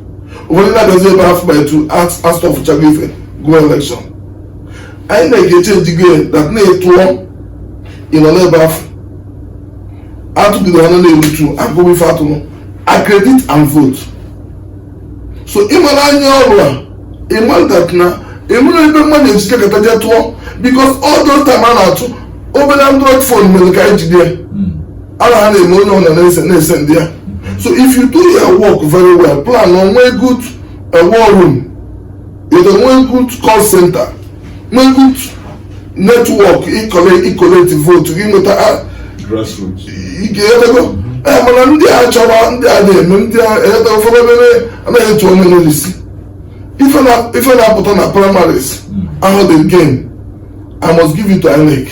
When that does ever have by to ask of Chagife go election. I make a change again that nay to in a labor how to do the honor to I go with accredit and vote. So Iman that now manage take a because all those time I to open Android phone there. I have a money and there. So if you do your work very well, plan on one good war room, you have one good call center, one good network, collect vote, you know that grassroots. You get to go. I'm on the actual if I put on a primaries, I have the game. I must give it to INEC.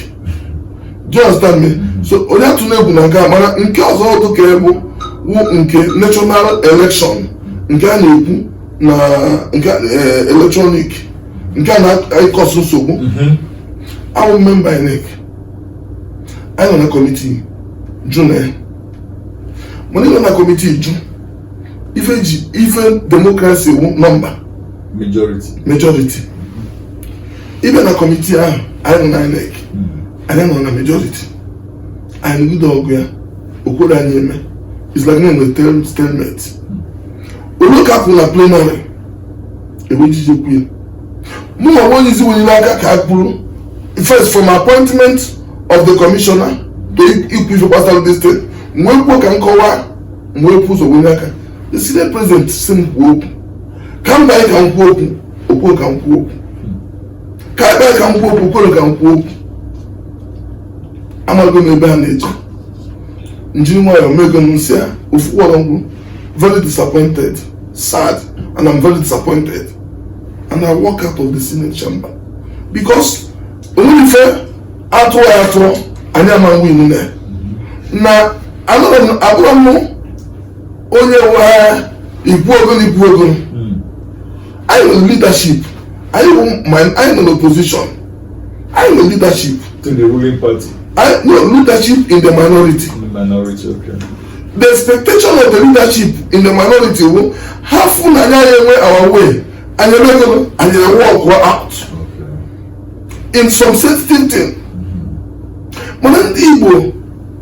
Do you understand me? So only to know Bunanga, in case all the cable. Nke national election nke a na-ekwu na nke electronic nke a na-akọsụ nsogbu. Our member INEC anyị nọ na committee June mana ịnọ na committee ju ife democracy wu nọmba majority. Even a committee ahụ anyị nọ na INEC anyị nọ na majority anyị nụgide ọgụ ya okwere anyị eme it's like no stalemate olokapụ na plenary ewejije kwuye mụ ma onye isi wenyere aka ka a kpụrụ first from appointment of the commissioner to ikwu ife gbasara this state mgbe kwuo ka nkọwa mgbe kwu ụzọ wenye aka the senate president si m kwuo okwu ka mba anyị ka m kwuo okwu okwuo ka m kwuo okwu ka ebe ka m kwuo okwu okwuo ka m kwuo okwu amago m ebe ha na-eje njiri nwayọ mego m si ya ofu ọrụ ngwu very disappointed, sad, and I'm very disappointed. And I walk out of the Senate chamber because only fair ato and I'm winning there. Now I don't know only why Ipuogon. I know leadership. I know opposition. I know leadership. To the ruling party. I know leadership in the minority. In the minority, okay. The expectation of the leadership in the minority will have full our way and you walk out in some sensitive thing. When the Igbo,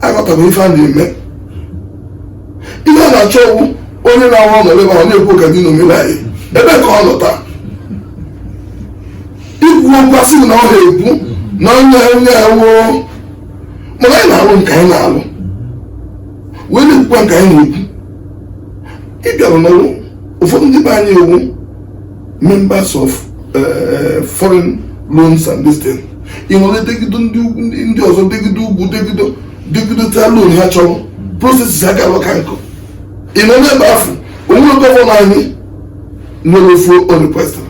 I got a very family man. Even a show only now on the level of the book and you know me ebe ka ọ lọta ikwu mgbasị na ọ na-ekwu na onye ewu mana anyị na-alụ nke anyị na-alụ wee na-ekwukwa nke anyị na-ekwu ịbịara n'ọrụ ụfọdụ ndị be anyị ewu members of foreign loans and this thing ị nwere degido ndị ọzọ degido ugwu degido taa loan ha chọrọ processes ha ga-alụ ka nkụ ị nọ n'ebe afọ onwere gọvanọ anyị nwere ofu o requestara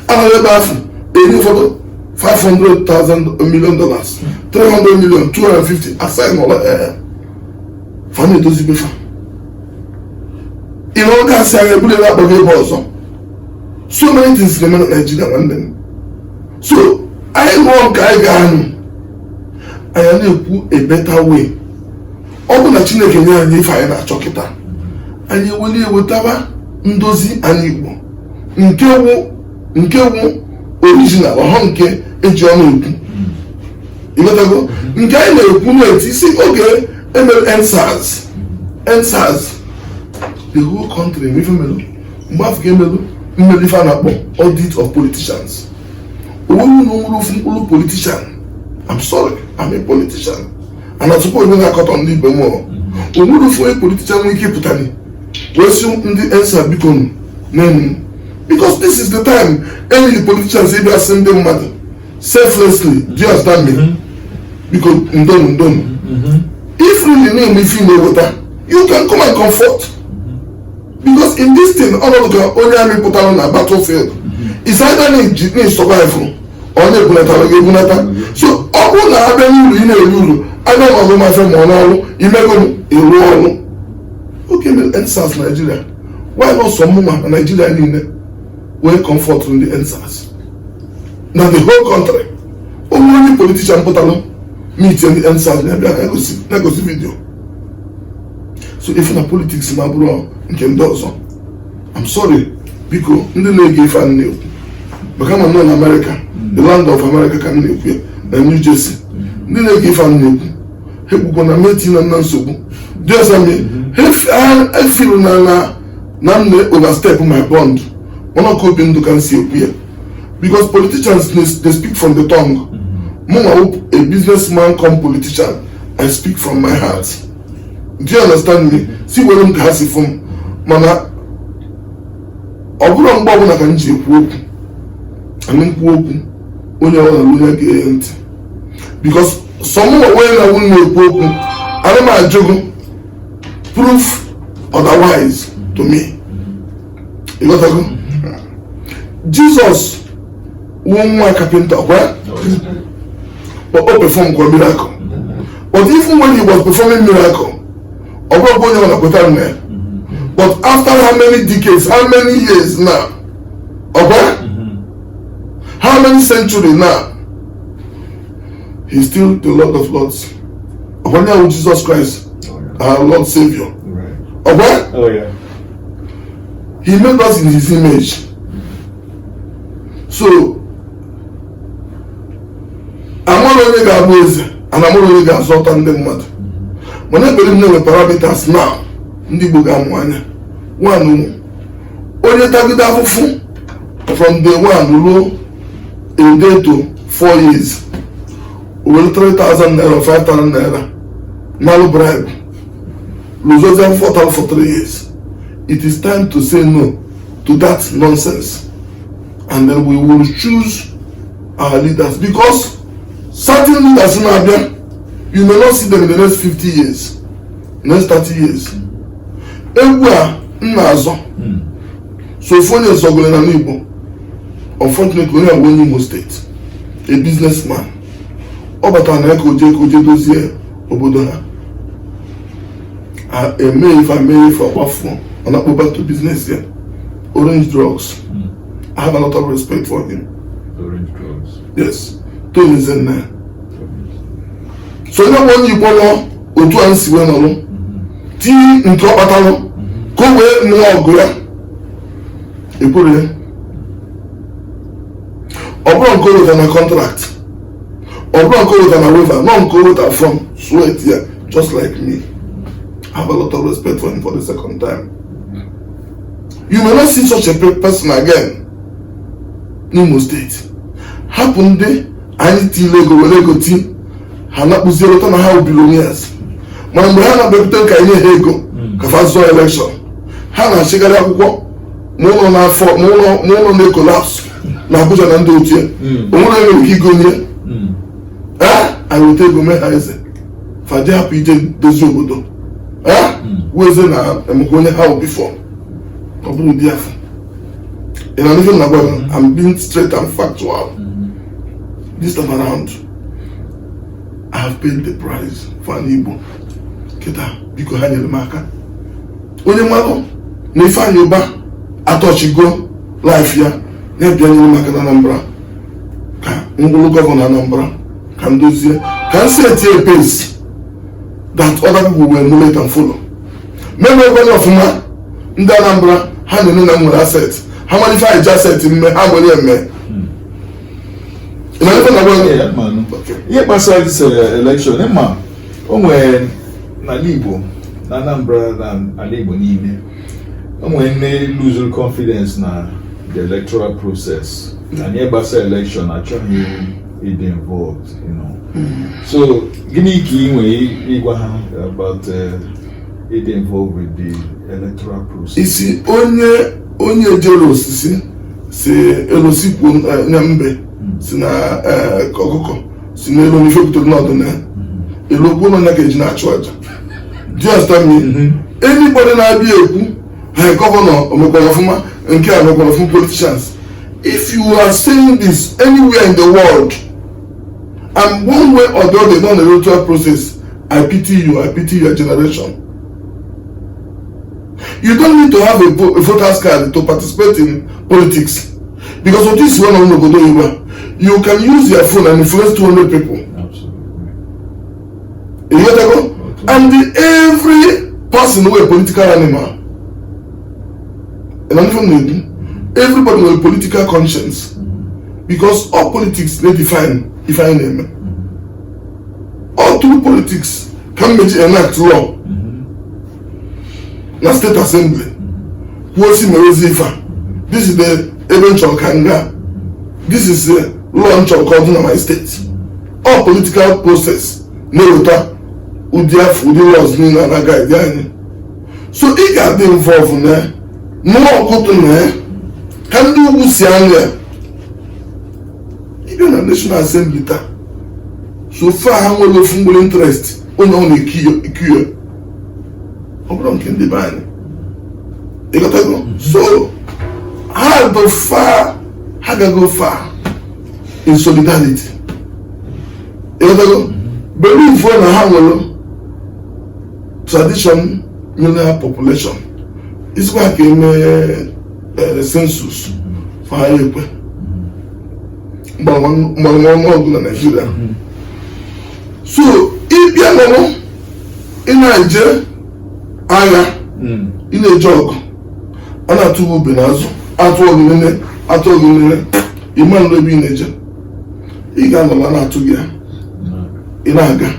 anaghị ebe afọ enye ụfọdụ $500 million, $300 million, 250 aside all family does it before. In all that say I believe that body so many things remain in Nigeria and then. So I want I need a better way. Open na Chineke nye anyị ife anyị na-achọkịta. Anyị weli ewetaba ndozi anyị Igbo. Nke wu original ọhụrụ nke eji ọnụ ekwu. Ịghọtago? Nke anyị na-ekwu n'eti isi oge emere EndSARS. The whole country emefe melu. Mgbe afọ ga-emelu mmeri ife a na-akpọ audit of politicians. Onwe na onwere ofu mkpụrụ politician. I'm sorry, I'm a politician. And I suppose when I cut on the more, we would for a politician we keep putting. We assume the answer become name. Because this is the time any politicians say they are sending money selflessly, just done me. Because done. If really name if you know water, you can come and comfort. Because in this thing, all of the only put on a battlefield. It's either need survival or need. So all the avenue in a rule. I don't know my friend Monaro, you make a role. Okay, EndSARS Nigeria. Why not some woman Nigeria in there? Where comfort in the EndSARS? Now the whole country. Only politician put along meet in the EndSARS. I go see video. So if in a politics in my bro, you can do so. I'm sorry, because in the leg fan new. Become a non America, the land of America can live here, and New Jersey. The leg fan new. Hebu kuna meti na nansubu. Just I feel na overstep my bond. One could be can see here. Because politicians they speak from the tongue. Mama hope a businessman come politician. I speak from my heart. Do you understand me? See where I'm passing from. Mana obura mgba na kan ji ekwu. Amen kwu onye ọla get. Because someone when I wouldn't know I don't joke proof otherwise to me. You got to go? Jesus won't want carpenter, right? But perform a miracle. But even when he was performing miracle, but after how many decades, how many years now? How many centuries now? He's still the Lord of Lords. Upon now Jesus Christ, our Lord Savior. Right. Okay? Oh yeah. he made us in his image. So amara onye ga-abụ eze ana amara onye ga-azọta ndị mmadụ mana ekpere m na-enwe parameters now ndị Igbo ga-amụ anya. One, onye tagide afụfụ from day one ruo a day to 4 years will 3,000 naira or 5,000 naira no bribe lose them 4,000 for 3 years. It is time to say no to that nonsense, and then we will choose our leaders, because certain leaders in Abia, you may not see them in the next 50 years, next 30 years. Everywhere Nazo. So phone is Igbo. Unfortunately, we have one Imo State, a businessman. Obata na koje dozie obodo ha. If I may for Wafo, and I go back to business here. Orange drugs. I have a lot of respect for him. Orange drugs. Yes. Tony Zenna. So now when you follow otu ansi we no ti nto patalo ko we no ogoya epure obron go with a contract, obron go with a waiver, non go with a from sweat here, just like me. I have a lot of respect for him for the second time. You may not see such a person again in Imo State. Happened there, I need to Lego tea. Hana Buzero na how billionaires. Man, we have a better kind of ego. Kafazo election. Hana Shigara Mono na for Mono may collapse. Na Abuja na ndo tie. Omo na we go near. I will take me Isaac. Fadia PJ Dozobodo. Where's na Mkonya how before? Obu diafo. And I'm even about I'm being straight and factual. This time around, I have paid the price for an Igbo. Kita biko hanyere maka. Onye mmadụ na ife anyị ụba atọchigo life ya na-ebịa nyere maka na Anambra ka ngwụlụ gọvanọ Anambra ka ndozie ka set a pace that other people will emulate and follow. Maybe when ọfụma ndị Anambra ha na-ene na nwere asset ha malife anyị asset mme ha nwere eme. Ihe gbasara this election ịma o nwere n'ala Igbo na Anambra na ala Igbo niile o nwere ndị lose confidence na the electoral process na ihe gbasara election achọghị ịdị involved, you know. So gịnị ka ị nwere ịgwa ha about ịdị involved with the electoral process? Isi onye jere osisi si elosikwu na mbe si na ọkụkọ si na elu n'ife butere n'ọdụ na elu okwu nọ na ka eji na-achụ aja. Do you understand me? Anybody na-abịa ekwu ha gọvanọ omekwara ọfụma nke a mekwara ọfụma politicians. If you are saying this anywhere in the world and one way or the other done the electoral process, I pity you, I pity your generation. You don't need to have a voter's card to participate in politics. Because what is one of the you can use your phone and influence 200 people. Absolutely. You get that? Okay. And every person who a political animal. And everybody with a political conscience. Because all politics they define them. All through politics can enact law. Na state assembly. This is the eventual Kanga. This is the launch of Cordon my state. All political process. Nerota Udiaf Udiwas Nina and guide. So it got be involved in there. No good to there. Can do Usianga. Even a national assembly. So far, I'm going to full interest. Only cure. Obron can be banned. So, how can go far in solidarity? Believe for the tradition, million population. It's like a census for Nigeria. So, if you are in Nigeria, in a jog, a na-atụ gị ube n'azụ atụ oginere ịma nrụ ebe ị na-eje ị ga-anọla na-atụ gị ya ị na-aga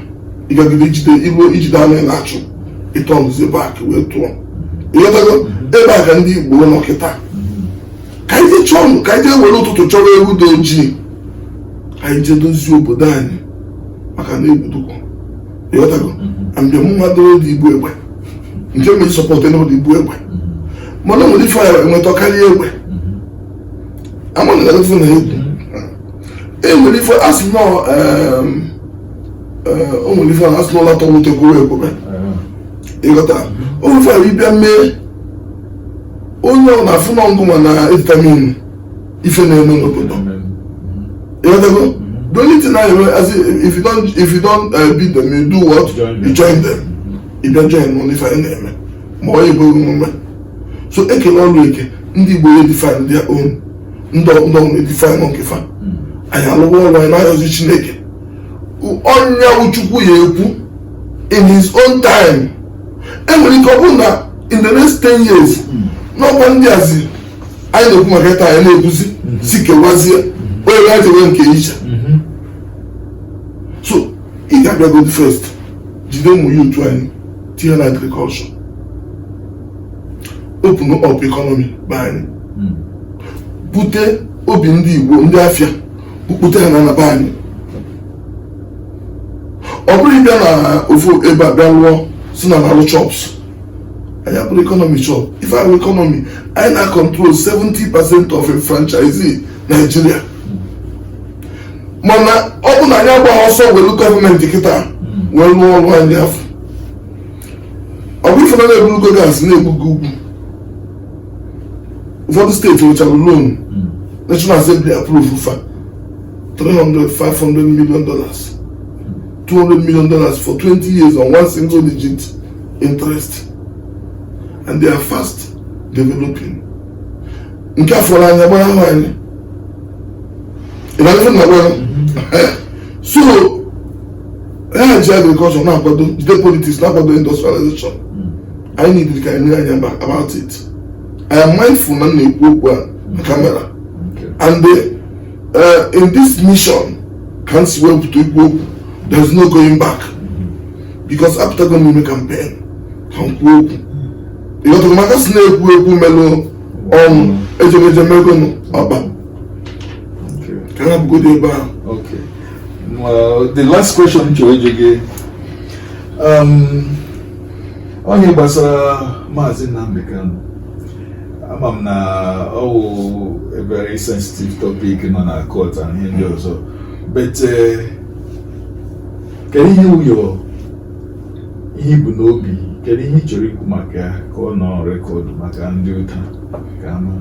ịgagide ijide anụ ị na-achụ ịtọnụzie bak wee tụọ ịghọtago ebe a ka ndị Igbo nọ kịta ka anyị chọọ ka anyị jee were ụtụtụ chọrọ ewu dị ojii ka anyị jee dozie obodo anyị maka na egbudokwu ịghọtago mgbe m nwa doro dị igbu egbe nke meji sọpọtụ na ụdị igbu egbe mana o nwere ife ya enweta karịa egbe amana na efu na egwu enwere ife asị nọ o nwere ife asị n'ụlọ atọ nwute kwuru ekwube ịghọta o nwere ife ya ịbịa mee onye ọ na-afụ na ngụnwa na vitamin ife na-eme n'obodo ịghọtago. The only thing I know is if you don't beat them, you do what? You join them. You don't join only for enemy. More you go remember. So I can always ndị Igbo define their own. Don't define on kifa. I have no one na yozi Chineke. Onya uchukwu ya ekwu in his own time. Enwere ike ọbụ na in the next 10 years. N'ọkwa ndị azi anyị na-ekwu maka taa anyị na-ekwuzi si kewazie onye ga-ejewe nke iche. So ị ga-abịago first jide ụmụ ya otu anyị tinye na agriculture open up economy be anyị bute obi ndị Igbo ndị afịa bupute ha na be anyị ọ bụrụ ịbịa na ofu ebe a bịa lụọ si na alụ shops anyị abụrụ economy shop if our economy anyị na control 70% of a franchisee Nigeria mana ọ bụ na anyị agbaghị ọsọ welu gọọmenti kịta wee lụọ ọrụ anyị afọ ọ bụ ife na na-eburugo gas na-egbugo ugwu ụfọdụ steeti nwechara loan National Assembly approve fa $300-500 million $200 million for 20 years on one single digit interest and they are fast developing nke afọrọ anya gbara ahụ anyị so ha ji agriculture na-akwado jide politics na-akwado industrialization I need ka anyị anya about it. I am mindful na na-ekwu okwu a na camera and in this mission can see where to go. There is no going back because after going to campaign can go you got to make us na-ekwu melo ejemeje mego no aba can I go there ba. Okay. Well, the last question Joejege onye gbasara Maazị Nnamdi Kanu ama m na a very sensitive topic nọ na court and ihe ndị ọzọ but kedu ihe uyo ihe bụ n'obi kedu ihe chọrọ ikwu maka ya ka ọ nọ rekọdụ maka ndị ụta ka ama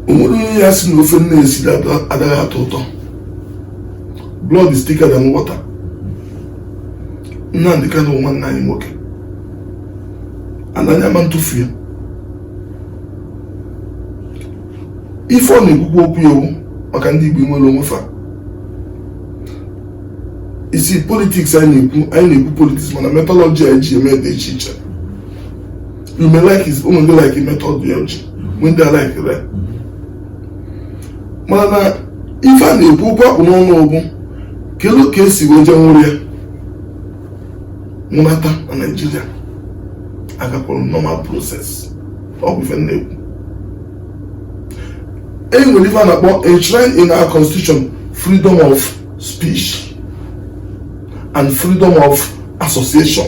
onwere ya si n'ofe na-esi agaghị atọ ụtọ. Blood is thicker than water. Nnamdi Kanu nwanne anyị nwoke and anyị ama ntụfu ya ife ọ na-ekwukwu okwu ewu maka ndị Igbo nwere onwe fa isi politics anyị na-ekwu politics mana methodology anyị ji eme dị iche iche. You may like his own like methodology when they like that. Mana ife a na-ekwu okwu akpụ n'ọnụ ọgwụ kedu ka esi wee je nwụrụ ya nwụnata na Nigeria agakwuru normal process ọ bụ ife na-ekwu. Enwere ife a na-akpọ enshrined in our constitution freedom of speech and freedom of association.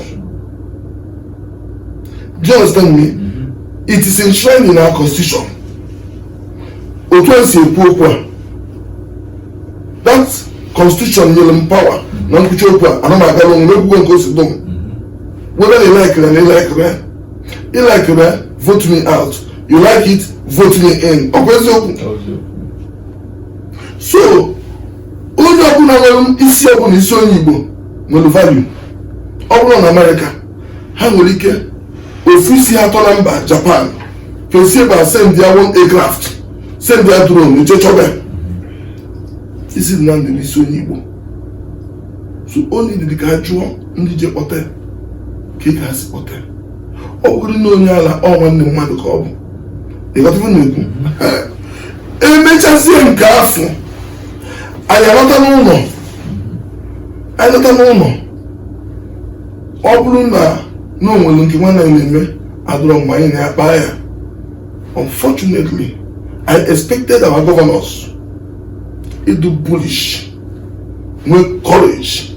Do you understand me? It is enshrined in our constitution. Otu esi ekwu okwu a that constitution nyere m power na nkwuchi okwu a ana m agara onwe ekwugo nke osi dum whether they like it and they like it vote me out, you like it vote me in. Ọkwa eziokwu. So onye ọbụla nwere isi ọbụla isi onye Igbo nwere value. Ọ bụrụ na America ha nwere ike ofu isi ha atọ na mba Japan kesi ebe send their own aircraft send their drone eche chọba isi dị na ndị isi onye Igbo. So only dị ka ha jụọ ndị je kpọte ka ị ga-asị kpọte ọ bụrụ na onye ala ọ nwanne mmadụ ka ọ bụ ịghọtago na-ekwu emechazie nke afọ anyị alọta n'ụlọ ọ bụrụ na o nwere nke nwanne anyị na-eme adọrọ mgbe anyị na-akpa ya. Unfortunately, I expected our governors to do bullish, with courage,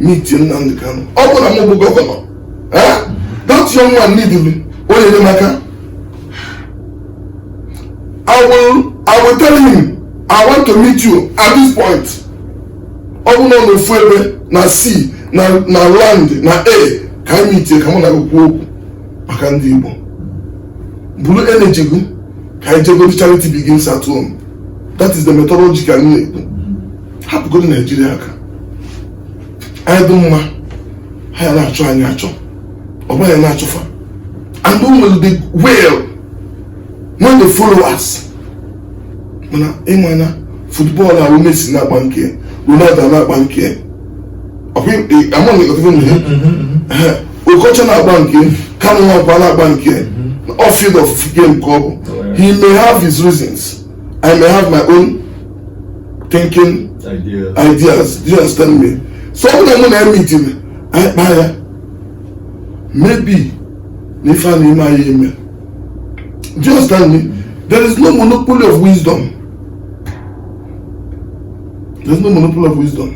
meeting Nnamdi Kanu. Ọ bụrụ na m bụ governor, that young man needed onye enyemaka. I will tell him, I want to meet you at this point. Ọ bụrụ na ọ na-efu ebe na sea, na land, na air, ka anyị meet ka mụ na okwu okwu maka ndị Igbo. Bulu energy go, ka anyị jego the charity begins at home. That is the methodology ka anyị na-ekwu. Hapụ go Nigeria aka. Anyị dị mma, ha na-achọ anyị achọ. Ọ bụghị na-achọfa. And who will the will when the followers mana ịmana football a Messi na-agba nke Ronaldo na-agba nke Okocha na-agba nke Kanu na-agba nke off field of game club. He may have his reasons. I may have my own thinking ideas. Do you understand me? So when I meet him, maybe if I need my email. Do you understand me? There is no monopoly of wisdom. There's no monopoly of wisdom.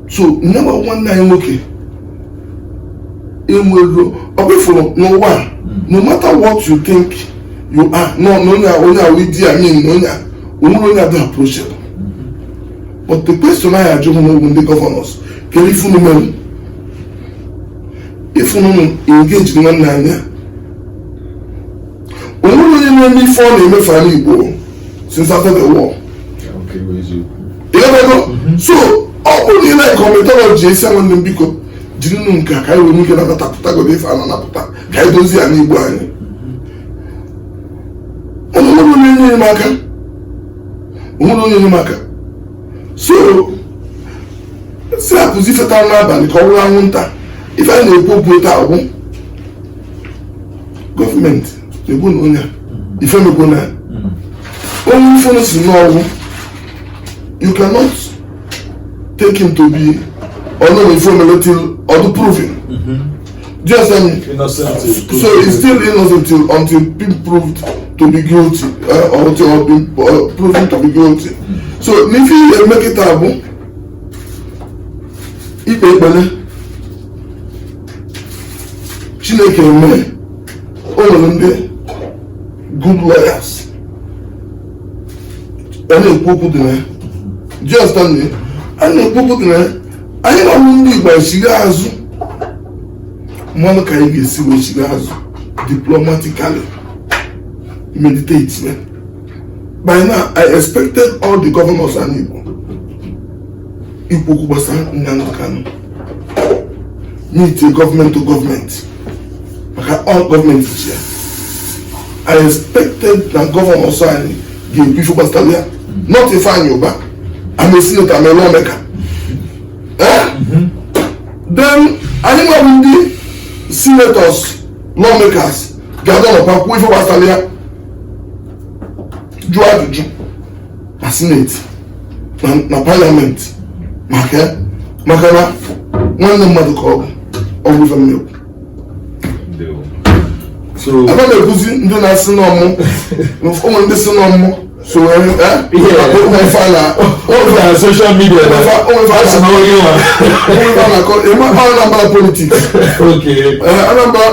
So never one night okay. No matter what you think you are, only approachable. But the question I had when the governors, if you engage in one night, only since after the war. So, only like methodology, someone because didn't know I will make another tapago if I'm not I don't see any one. So, say I could see a town and call around if I know with our government, they won't own it. If I'm going to only for us know, you cannot take him to be uninformed or to proven. Just innocent. So he's still innocent until being proved to be guilty or until being proven to be guilty. So if you make it happen, if you Chineke me all good lawyers. Any people there. Do you understand me? Any people there. I don't need by Shigazu. Monica is with Shigazu diplomatically. Meditate. By now, I expected all the governors and Igbo Kubasa Nnamdi Kanu meet a government to government. All government is here. I expected that Governor Osani give Bishop Bastalia, not a fan Yoba. I'm a senator, I'm a lawmaker. Then I think with the senators, lawmakers, gather up with Bishop Bastalia, Juju, a senate, na parliament, Makara, one of the call, or with a milk. So I don't know who's in the national on this normal. So my social media. Politics. Okay. I remember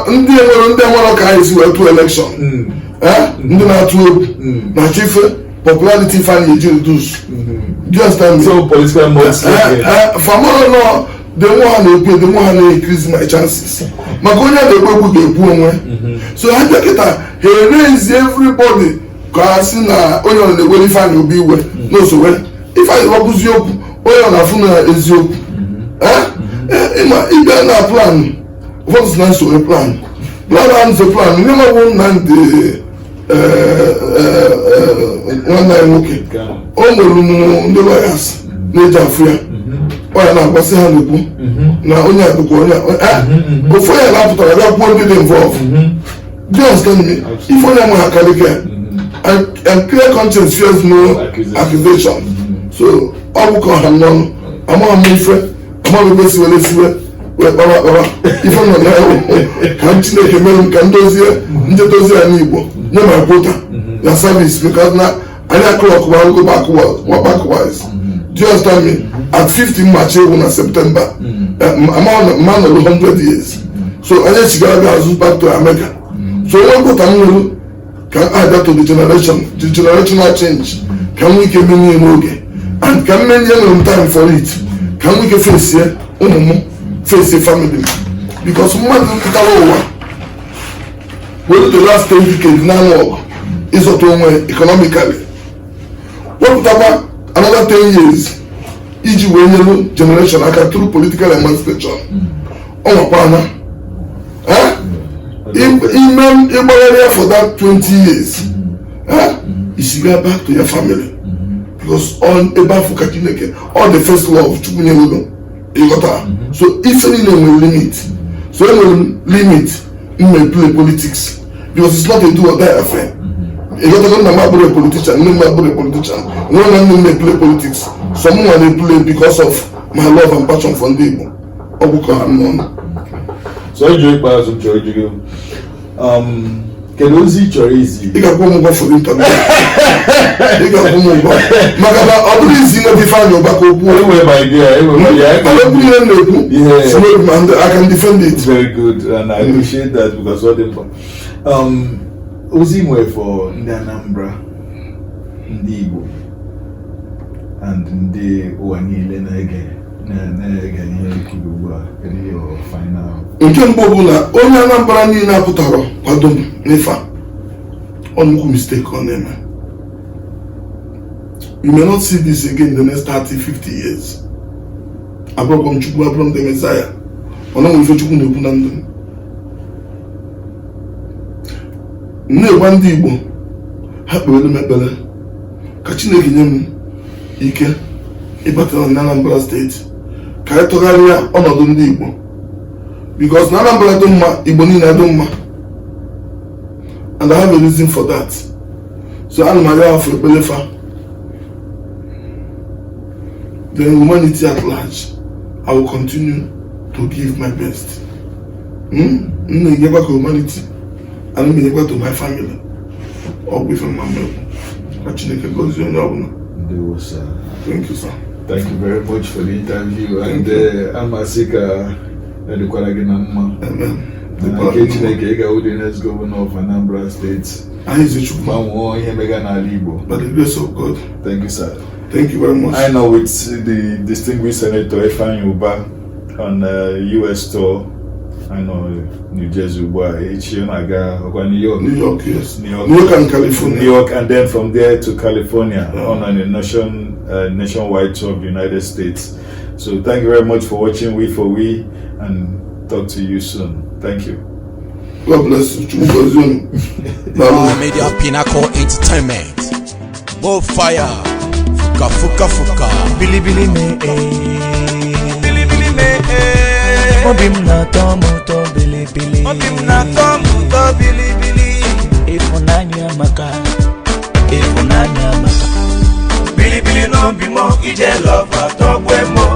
to election. Chief popularity fan do you understand me? So political modes. The more I increase my chances. Magonia the Bobu so I take it he raise everybody because na only the way fan will be well. No so well. If I opposite you, oil na funa is you. If na plan, what's nice to a plan? Plan is a plan. You never won man the one night okay. All the lawyers, they are free. onye na-agbasị ha na-ekwu na onye abụkwa onye ofu onye na-apụtara bịa kwuo ndị dị involve. Do you understand me? If onye nwe ha karịka and clear conscience fears no accusation. So ọ bụ ka ọha n'ọnụ amaghị m ife amaghị ebe siwe wee kpawa ife nọ na ka Chineke mere m ka ndị dozie ya n'Igbo nye ma kwota na service because na anyị clock will go backwise. Do you understand me? At 15 March na September man of 100 years. So anyị chigara bịa azụ back to America. So when kwota m nwere can add that to the generational change. Can we get many n'oge? And can many time for it? Can we get face here? Face a family? Because man what the last 10 decades now is economically. What about another 10 years? Each way generation I can through political emancipation. Oh my Imam for that 20 years, you should go back to your family. Because on all the first love, so if anyone will limit, so anyone will limit, you may play politics. Because it's not a do or die affair. You got to know a politician, no one may play politics. Someone will play because of my love and passion for them. So you pass some church you can ozi chọrọ izi ị ga-akpọ m ụgwọ for internet ị ga-akpọ m ụgwọ maka na ọ bụrụ izi na bifa anya ụba ka okwu anyway my dear I can defend it. Very good and I appreciate that because what them ozi nwe for ndị Anambra ndị Igbo and ndị ụwa niile na-ege nke mbụ bụ na onye Anambra niile apụtara kwado m n'ife nnukwu mistake ọ na-eme. You may not see this again in the next 30-50 years. Abụrụkwa m Chukwu, abụrụ m the Messiah, ọ na-enwe ife Chukwu na-ekwu na ndụ m na-egwa ndị Igbo ha kpewere m ekpere ka Chineke nye m ike ịbatara na Anambra steeti ka anyị tụgharịa ọnọdụ ndị Igbo because na Anambra dị mma Igbo niile dị mma and I have a reason for that. So ana m arịọ afọ ekpere fa the humanity at large. I will continue to give my best. Na-enyekwa ka humanity and m enyekwa to my family ọ bụ ife mma mmekwu ka Chineke gozie onye ọbụla. Thank you, sir. Thank you very much for the interview. And Amasika Edukwaraginamma. Amen. Chineke ga the next governor of Anambra State. By the grace of God. Thank you, sir. Thank you very much. I know it's the distinguished Senator Ifeanyi Uba on US tour. I know New Jersey, New York. New York, yes. New York and California. New York, and then from there to California on a nationwide tour of the United States. So thank you very much for watching We, and talk to you soon. Thank you. God bless you. Media Pinnacle Entertainment. More fire. Fuka. Bilibili me Obim na tomuto bilibili Ifunanya maka Bilibili no bimo ije love